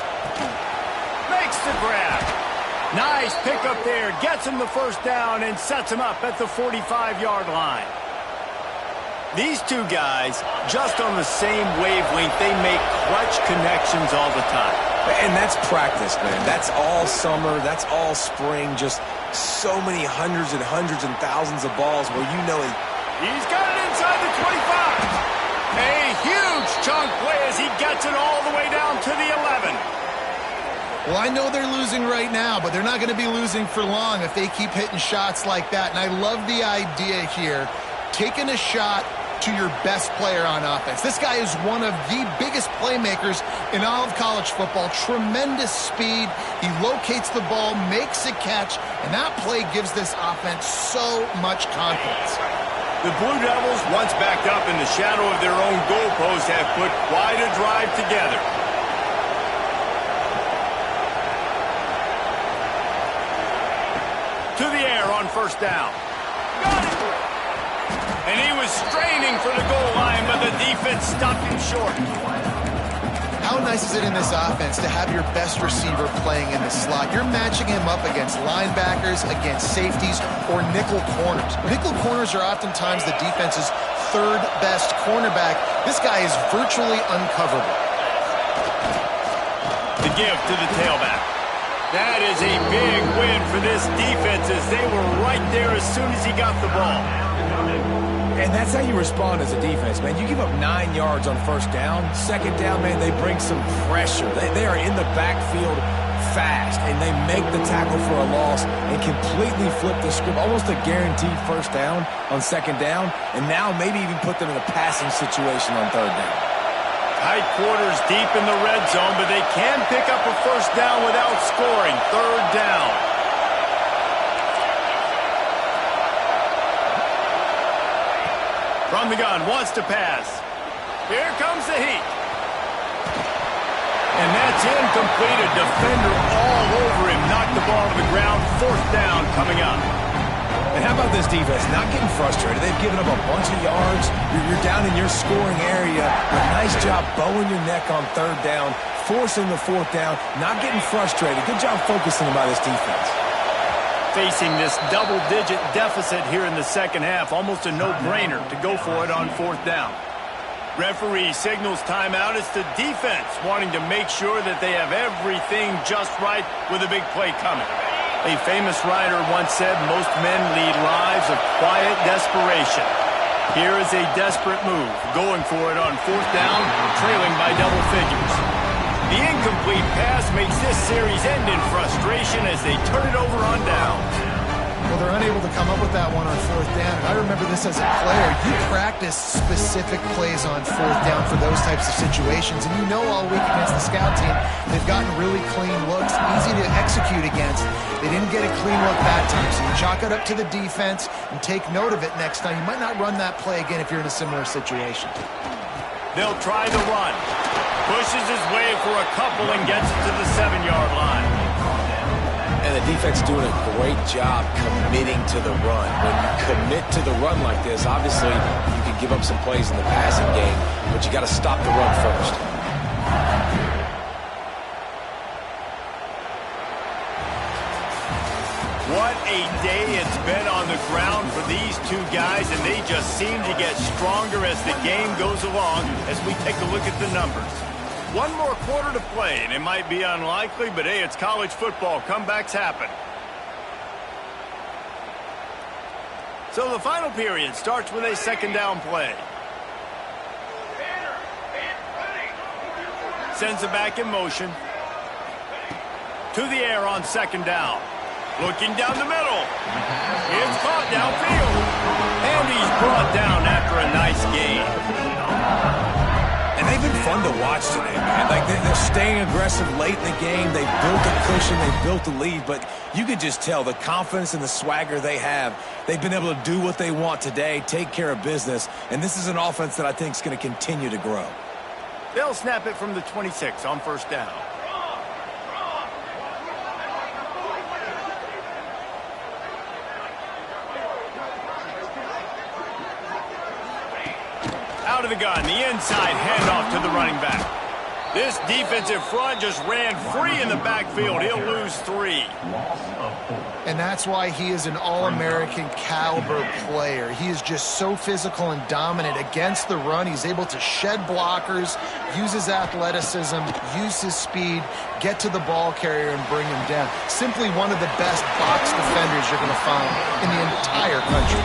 [SPEAKER 1] Makes the grab. Nice pickup there. Gets him the first down and sets him up at the 45-yard line. These two guys, just on the same wavelength, they make clutch connections all the time.
[SPEAKER 3] And that's practice, man. That's all summer. That's all spring. Just so many hundreds and thousands of balls where you know
[SPEAKER 1] He's got it inside the 25. A huge chunk play as he gets it all the way down to the 11.
[SPEAKER 2] Well, I know they're losing right now, but they're not going to be losing for long if they keep hitting shots like that. And I love the idea here, taking a shot to your best player on offense. This guy is one of the biggest playmakers in all of college football. Tremendous speed. He locates the ball, makes a catch, and that play gives this offense so much confidence.
[SPEAKER 1] The Blue Devils, once backed up in the shadow of their own goalpost, have put quite a drive together. To the air on first down. Got it! And he was straining for the goal line, but the defense stopped him short.
[SPEAKER 2] How nice is it in this offense to have your best receiver playing in the slot? You're matching him up against linebackers, against safeties, or nickel corners. Nickel corners are oftentimes the defense's third best cornerback. This guy is virtually uncoverable.
[SPEAKER 1] The give to the tailback. That is a big win for this defense as they were right there as soon as he got the ball.
[SPEAKER 3] And that's how you respond as a defense, man. You give up 9 yards on first down. Second down, man, they bring some pressure. They are in the backfield fast, and they make the tackle for a loss and completely flip the script. Almost a guaranteed first down on second down, and now maybe even put them in a passing situation on third down.
[SPEAKER 1] Tight quarters deep in the red zone, but they can pick up a first down without scoring. Third down. From the gun, wants to pass. Here comes the heat. And that's incomplete. A defender all over him. Knocked the ball to the ground. Fourth down coming up.
[SPEAKER 3] And how about this defense? Not getting frustrated. They've given up a bunch of yards. You're down in your scoring area. But nice job bowing your neck on third down, forcing the fourth down, not getting frustrated. Good job focusing by this defense.
[SPEAKER 1] Facing this double-digit deficit here in the second half, almost a no-brainer to go for it on fourth down. Referee signals timeout. It's the defense wanting to make sure that they have everything just right with a big play coming. A famous writer once said, most men lead lives of quiet desperation. Here is a desperate move, going for it on fourth down, trailing by double figures. The incomplete pass makes this series end in frustration as they turn it over on downs.
[SPEAKER 2] Well, they're unable to come up with that one on fourth down. And I remember this as a player. You practice specific plays on fourth down for those types of situations. And you know all week against the scout team, they've gotten really clean looks, easy to execute against. They didn't get a clean look that time. So you chalk it up to the defense and take note of it next time. You might not run that play again if you're in a similar situation.
[SPEAKER 1] They'll try the run. Pushes his way for a couple and gets it to the 7-yard line.
[SPEAKER 3] And the defense doing a great job committing to the run. When you commit to the run like this, obviously you can give up some plays in the passing game, but you got to stop the run first.
[SPEAKER 1] What a day it's been on the ground for these two guys, and they just seem to get stronger as the game goes along as we take a look at the numbers. One more quarter to play, and it might be unlikely, but hey, it's college football. Comebacks happen. So the final period starts with a second down play. Sends it back in motion. To the air on second down. Looking down the middle. It's caught downfield. And he's brought down after a nice gain.
[SPEAKER 3] And they've been fun to watch today, man. Like they're staying aggressive late in the game. They've built a cushion. They've built a lead. But you can just tell the confidence and the swagger they have. They've been able to do what they want today, take care of business. And this is an offense that I think is going to continue to grow.
[SPEAKER 1] They'll snap it from the 26 on first down. Out of the gun, the inside handoff to the running back. This defensive front just ran free in the backfield. He'll lose 3.
[SPEAKER 2] And that's why he is an All-American caliber player. He is just so physical and dominant against the run. He's able to shed blockers, use his athleticism, use his speed, get to the ball carrier and bring him down. Simply one of the best box defenders you're going to find in the entire country.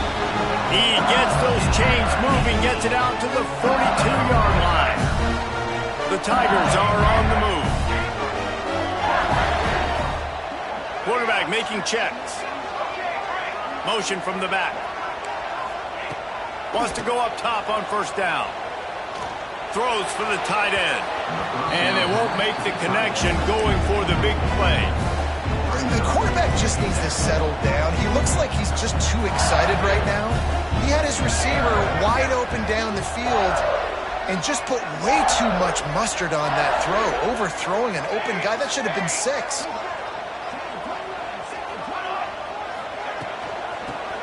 [SPEAKER 1] He gets those chains moving, gets it out to the 42-yard line. The Tigers are on the move. Quarterback making checks. Motion from the back. Wants to go up top on first down. Throws for the tight end. And they won't make the connection going for the big play.
[SPEAKER 2] The quarterback just needs to settle down. He looks like he's just too excited right now. He had his receiver wide open down the field and just put way too much mustard on that throw, overthrowing an open guy. That should have been 6.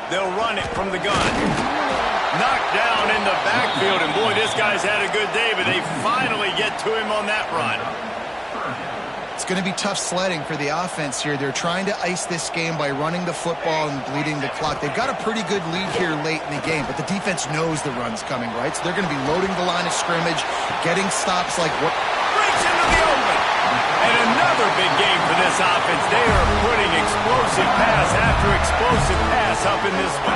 [SPEAKER 1] They'll run it from the gun. Knocked down in the backfield, and boy, this guy's had a good day, but they finally get to him on that run.
[SPEAKER 2] It's going to be tough sledding for the offense here. They're trying to ice this game by running the football and bleeding the clock. They've got a pretty good lead here late in the game, but the defense knows the run's coming, right? So they're going to be loading the line of scrimmage, getting stops like what...
[SPEAKER 1] Breaks into the open. And another big game for this offense. They are putting explosive pass after explosive pass up in this one.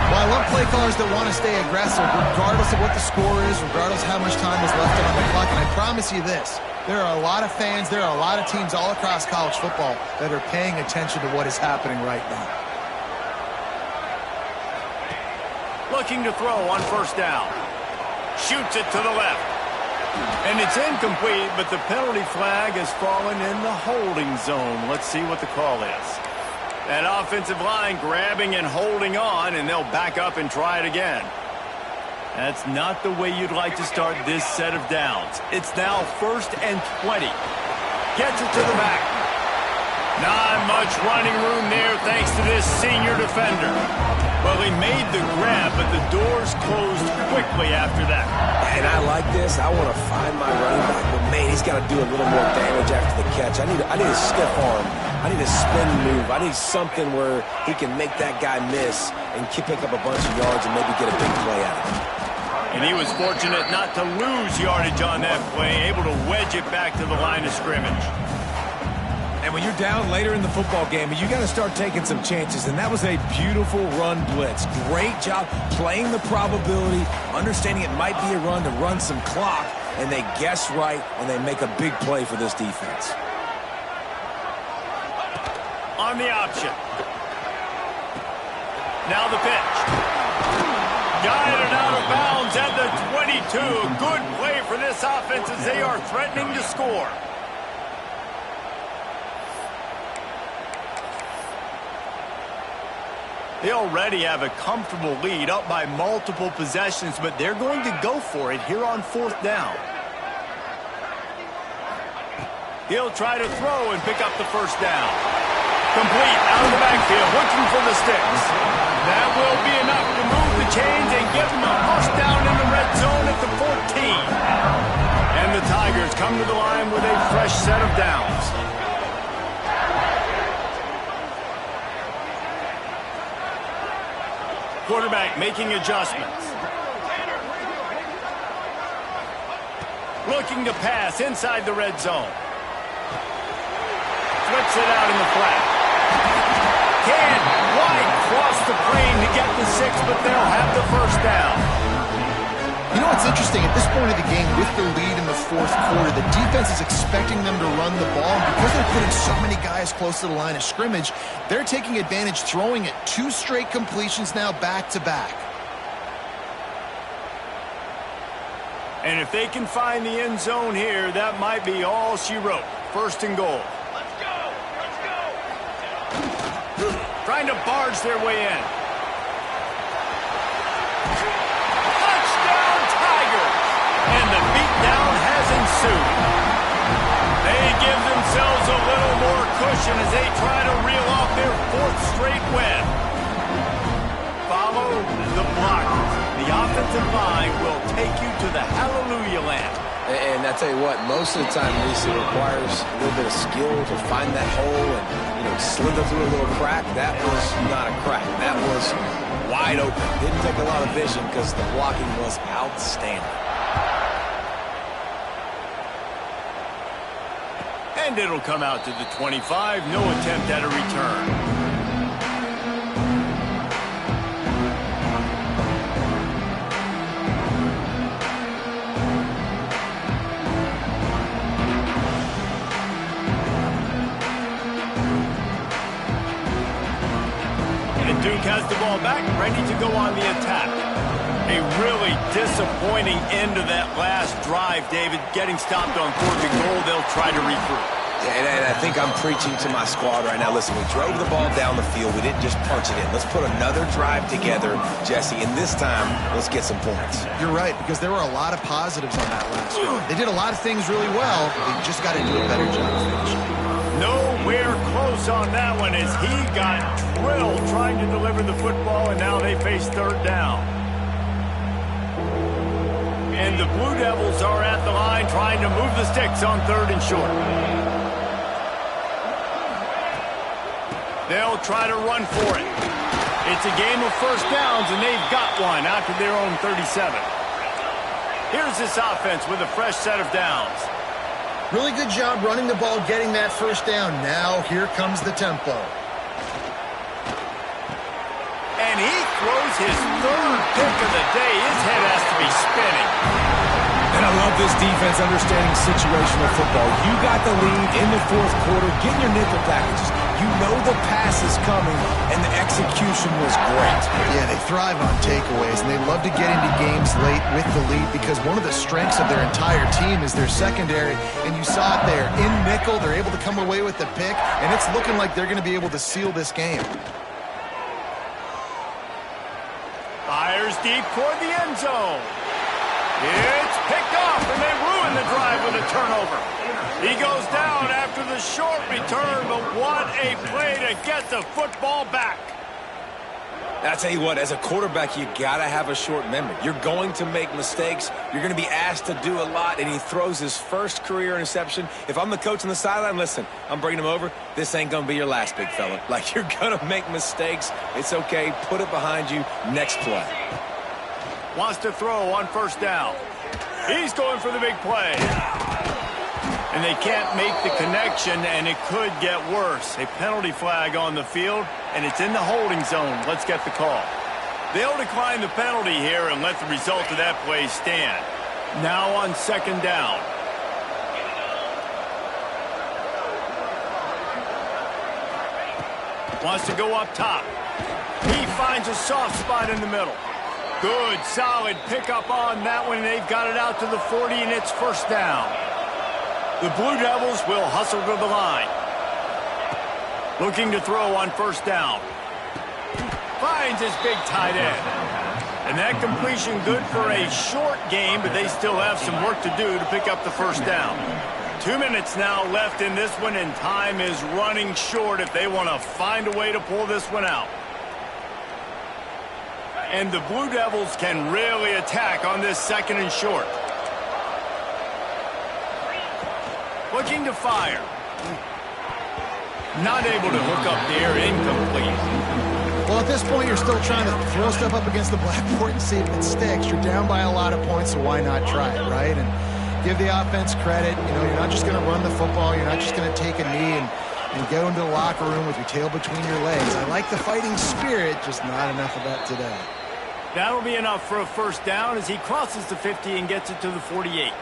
[SPEAKER 2] Well, I love play callers that want to stay aggressive, regardless of what the score is, regardless how much time is left on the clock. And I promise you this, there are a lot of fans, there are a lot of teams all across college football that are paying attention to what is happening right now.
[SPEAKER 1] Looking to throw on first down. Shoots it to the left. And it's incomplete, but the penalty flag has fallen in the holding zone. Let's see what the call is. That offensive line grabbing and holding on, and they'll back up and try it again. That's not the way you'd like to start this set of downs. It's now 1st and 20. Gets it to the back. Not much running room there thanks to this senior defender. Well, he made the grab, but the doors closed quickly after that.
[SPEAKER 3] And I like this. I want to find my running back, but man, he's got to do a little more damage after the catch. I need a stiff arm. I need a spin move. I need something where he can make that guy miss and pick up a bunch of yards and maybe get a big play out of it.
[SPEAKER 1] And he was fortunate not to lose yardage on that play, able to wedge it back to the line of scrimmage.
[SPEAKER 3] And when you're down later in the football game, you got to start taking some chances. And that was a beautiful run blitz. Great job playing the probability, understanding it might be a run to run some clock, and they guess right, and they make a big play for this defense.
[SPEAKER 1] On the option. Now the pitch. Guided out of bounds at the 22. Good play for this offense as they are threatening to score. They already have a comfortable lead, up by multiple possessions, but they're going to go for it here on 4th down. He'll try to throw and pick up the first down. Complete out of the backfield, looking for the sticks. That will be enough to move the chains and give them a first down in the red zone at the 14. And the Tigers come to the line with a fresh set of downs. Quarterback making adjustments. Looking to pass inside the red zone. Flips it out in the flat. Can't quite cross the plane to get the 6, but they'll have the first down.
[SPEAKER 2] You know what's interesting? At this point of the game, with the lead in the 4th quarter, the defense is expecting them to run the ball. And because they're putting so many guys close to the line of scrimmage, they're taking advantage, throwing it 2 straight completions now back to back.
[SPEAKER 1] And if they can find the end zone here, that might be all she wrote. First and goal.
[SPEAKER 4] Let's go! Let's go!
[SPEAKER 1] Trying to barge their way in. Touchdown, Tigers! And the beatdown has ensued. They give themselves a little more cushion as they try to reel off their 4th straight win. Follow the blockers. The offensive line will take you to the hallelujah land.
[SPEAKER 3] And I tell you what, most of the time, Reese, it requires a little bit of skill to find that hole and, slither through a little crack. That was not a crack. That was wide open. Didn't take a lot of vision because the blocking was outstanding.
[SPEAKER 1] And it'll come out to the 25. No attempt at a return. Duke has the ball back, ready to go on the attack. A really disappointing end to that last drive, David. Getting stopped on 4th and goal, they'll try to regroup.
[SPEAKER 3] Yeah, and I think I'm preaching to my squad right now. Listen, we drove the ball down the field. We didn't just punch it in. Let's put another drive together, Jesse, and this time, let's get some points.
[SPEAKER 2] You're right, because there were a lot of positives on that last drive. They did a lot of things really well. They just got to do a better job finishing.
[SPEAKER 1] Nowhere close on that one as he got drilled trying to deliver the football, and now they face 3rd down. And the Blue Devils are at the line trying to move the sticks on 3rd and short. They'll try to run for it. It's a game of first downs, and they've got one out to their own 37. Here's this offense with a fresh set of downs.
[SPEAKER 2] Really good job running the ball, getting that first down. Now, here comes the tempo.
[SPEAKER 1] And he throws his 3rd pick of the day. His head has to be spinning.
[SPEAKER 3] And I love this defense understanding situational football. You got the lead in the 4th quarter. Get your nickel packages. You know the pass is coming, and the execution was great.
[SPEAKER 2] Yeah, they thrive on takeaways, and they love to get into games late with the lead because one of the strengths of their entire team is their secondary, and you saw it there. In nickel, they're able to come away with the pick, and it's looking like they're going to be able to seal this game.
[SPEAKER 1] Fires deep toward the end zone. It's picked off, and they ruin the drive with a turnover. He goes down after the short return, but what a play to get the football back.
[SPEAKER 3] I tell you what, as a quarterback, you got to have a short memory. You're going to make mistakes. You're going to be asked to do a lot, and he throws his first career interception. If I'm the coach on the sideline, listen, I'm bringing him over. This ain't going to be your last, big fella. Like, you're going to make mistakes. It's okay. Put it behind you. Next play.
[SPEAKER 1] Wants to throw on 1st down. He's going for the big play. And they can't make the connection, and it could get worse. A penalty flag on the field, and it's in the holding zone. Let's get the call. They'll decline the penalty here and let the result of that play stand. Now on 2nd down. Wants to go up top. He finds a soft spot in the middle. Good, solid pickup on that one. They've got it out to the 40, and it's 1st down. The Blue Devils will hustle to the line. Looking to throw on 1st down. Finds his big tight end. And that completion good for a short game, but they still have some work to do to pick up the 1st down. 2 minutes now left in this one, and time is running short if they want to find a way to pull this one out. And the Blue Devils can really attack on this 2nd and short. Looking to fire. Not able to hook up there, incomplete.
[SPEAKER 2] Well, at this point, you're still trying to throw stuff up against the blackboard and see if it sticks. You're down by a lot of points, so why not try it, right? And give the offense credit. You know, you're not just going to run the football. You're not just going to take a knee and go into the locker room with your tail between your legs. I like the fighting spirit, just not enough of that today.
[SPEAKER 1] That'll be enough for a 1st down as he crosses the 50 and gets it to the 48.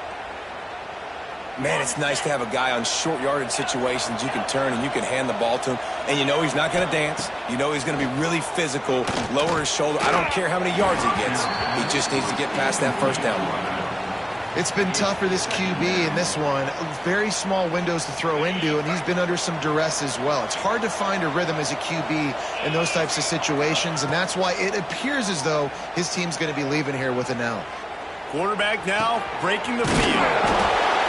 [SPEAKER 3] Man, it's nice to have a guy on short yardage situations you can turn and you can hand the ball to him. And you know he's not going to dance. You know he's going to be really physical, lower his shoulder. I don't care how many yards he gets. He just needs to get past that 1st down line.
[SPEAKER 2] It's been tough for this QB in this one. Very small windows to throw into, and he's been under some duress as well. It's hard to find a rhythm as a QB in those types of situations, and that's why it appears as though his team's going to be leaving here with an L.
[SPEAKER 1] Quarterback now breaking the field.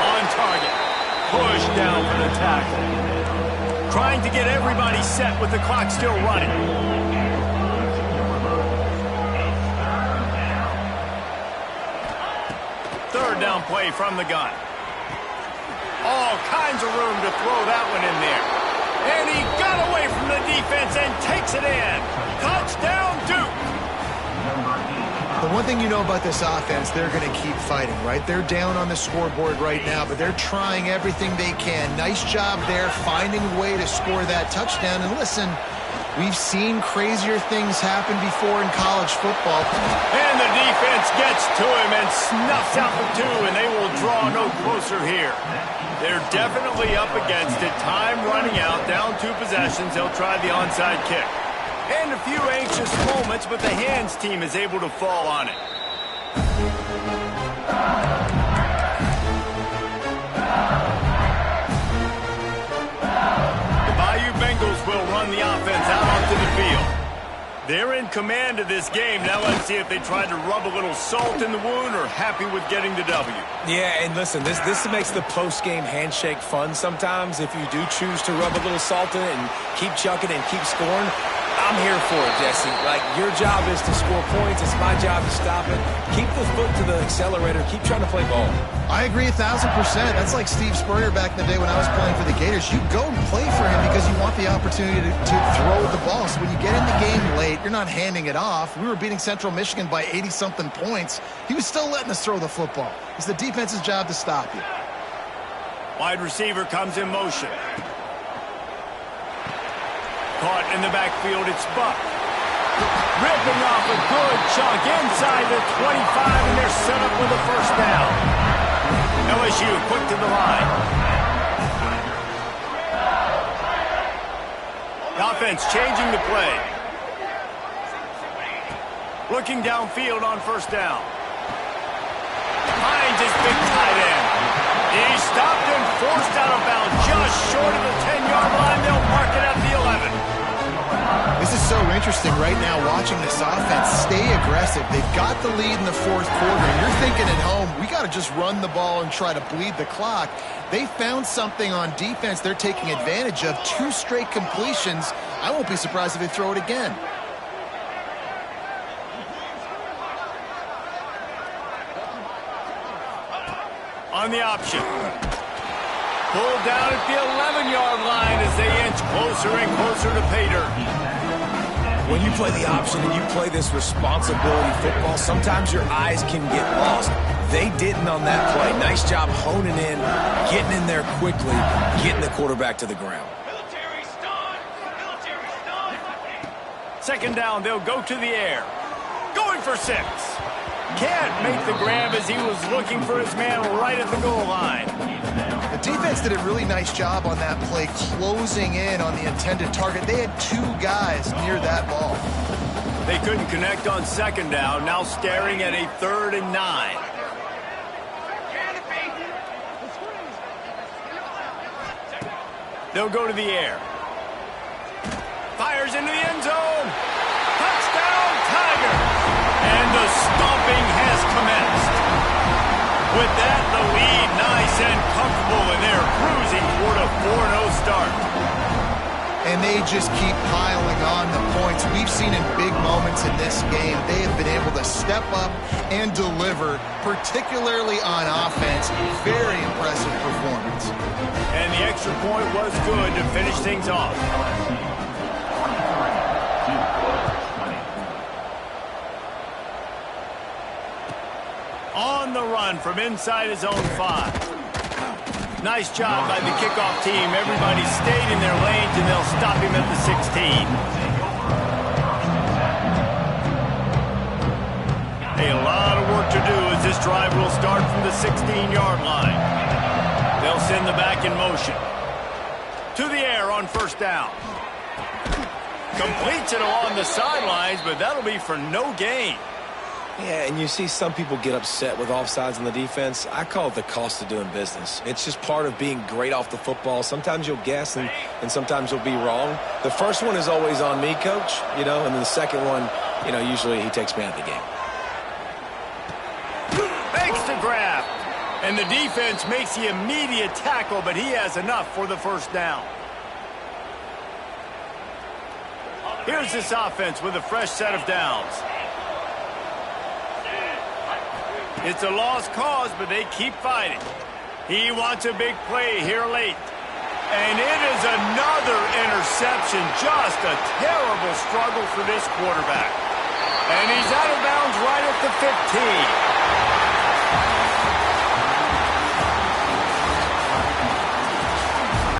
[SPEAKER 1] On target. Push down for the tackle. Trying to get everybody set with the clock still running. Third down play from the gun. All kinds of room to throw that one in there. And he got away from the defense and takes it in. Touchdown, Duke.
[SPEAKER 2] The one thing you know about this offense, they're going to keep fighting, right? They're down on the scoreboard right now, but they're trying everything they can. Nice job there, finding a way to score that touchdown. And listen, we've seen crazier things happen before in college football.
[SPEAKER 1] And the defense gets to him and snuffs out the two, and they will draw no closer here. They're definitely up against it. Time running out, down 2 possessions. They'll try the onside kick. And a few anxious moments, but the hands team is able to fall on it. The Bayou Bengals will run the offense out onto the field. They're in command of this game. Now let's see if they tried to rub a little salt in the wound or happy with getting the W.
[SPEAKER 3] Yeah, and listen, this makes the post-game handshake fun sometimes. If you do choose to rub a little salt in it and keep chucking and keep scoring, I'm here for it, Jesse. Like, your job is to score points. It's my job to stop it. Keep the foot to the accelerator. Keep trying to play ball.
[SPEAKER 2] I agree 1,000%. That's like Steve Spurrier back in the day when I was playing for the Gators. You go and play for him because you want the opportunity to throw the ball. So when you get in the game late, you're not handing it off. We were beating Central Michigan by 80-something points. He was still letting us throw the football. It's the defense's job to stop you.
[SPEAKER 1] Wide receiver comes in motion. Caught in the backfield, it's Buck. Ripping off a good chunk inside the 25, and they're set up with a first down. LSU quick to the line. The offense changing the play. Looking downfield on first down. Finds his big tight end. He stopped and forced out of bounds just short of the 10-yard line. They'll mark it at the 11.
[SPEAKER 2] This is so interesting right now watching this offense stay aggressive. They've got the lead in the fourth quarter, and you're thinking at home, we got to just run the ball and try to bleed the clock. They found something on defense they're taking advantage of. 2 straight completions. I won't be surprised if they throw it again.
[SPEAKER 1] On the option. Pulled down at the 11-yard line as they inch closer and closer to pay dirt.
[SPEAKER 3] When you play the option and you play this responsibility football, sometimes your eyes can get lost. They didn't on that play. Nice job honing in, getting in there quickly, getting the quarterback to the ground.
[SPEAKER 1] Second down, they'll go to the air. Going for 6. Can't make the grab as he was looking for his man right at the goal line.
[SPEAKER 2] The defense did a really nice job on that play, closing in on the intended target. They had 2 guys near that ball.
[SPEAKER 1] They couldn't connect on second down, now staring at a 3rd and 9. They'll go to the air. Fires into the end zone. Touchdown, Tigers! And the stomping has commenced. With that, the lead nice and comfortable, and they're cruising toward a 4-0 start.
[SPEAKER 2] And they just keep piling on the points. We've seen in big moments in this game, they have been able to step up and deliver, particularly on offense. Very impressive performance.
[SPEAKER 1] And the extra point was good to finish things off. On the run from inside his own 5. Nice job by the kickoff team. Everybody stayed in their lanes, and they'll stop him at the 16. A lot of work to do as this drive will start from the 16-yard line. They'll send the back in motion. To the air on first down. Completes it along the sidelines, but that'll be for no gain.
[SPEAKER 3] Yeah, and you see some people get upset with offsides on the defense. I call it the cost of doing business. It's just part of being great off the football. Sometimes you'll guess and sometimes you'll be wrong. The first one is always on me, Coach, and then the second one, usually he takes me out of the game.
[SPEAKER 1] Makes the grab. And the defense makes the immediate tackle, but he has enough for the first down. Here's this offense with a fresh set of downs. It's a lost cause, but they keep fighting. He wants a big play here late. And it is another interception. Just a terrible struggle for this quarterback. And he's out of bounds right at the 15.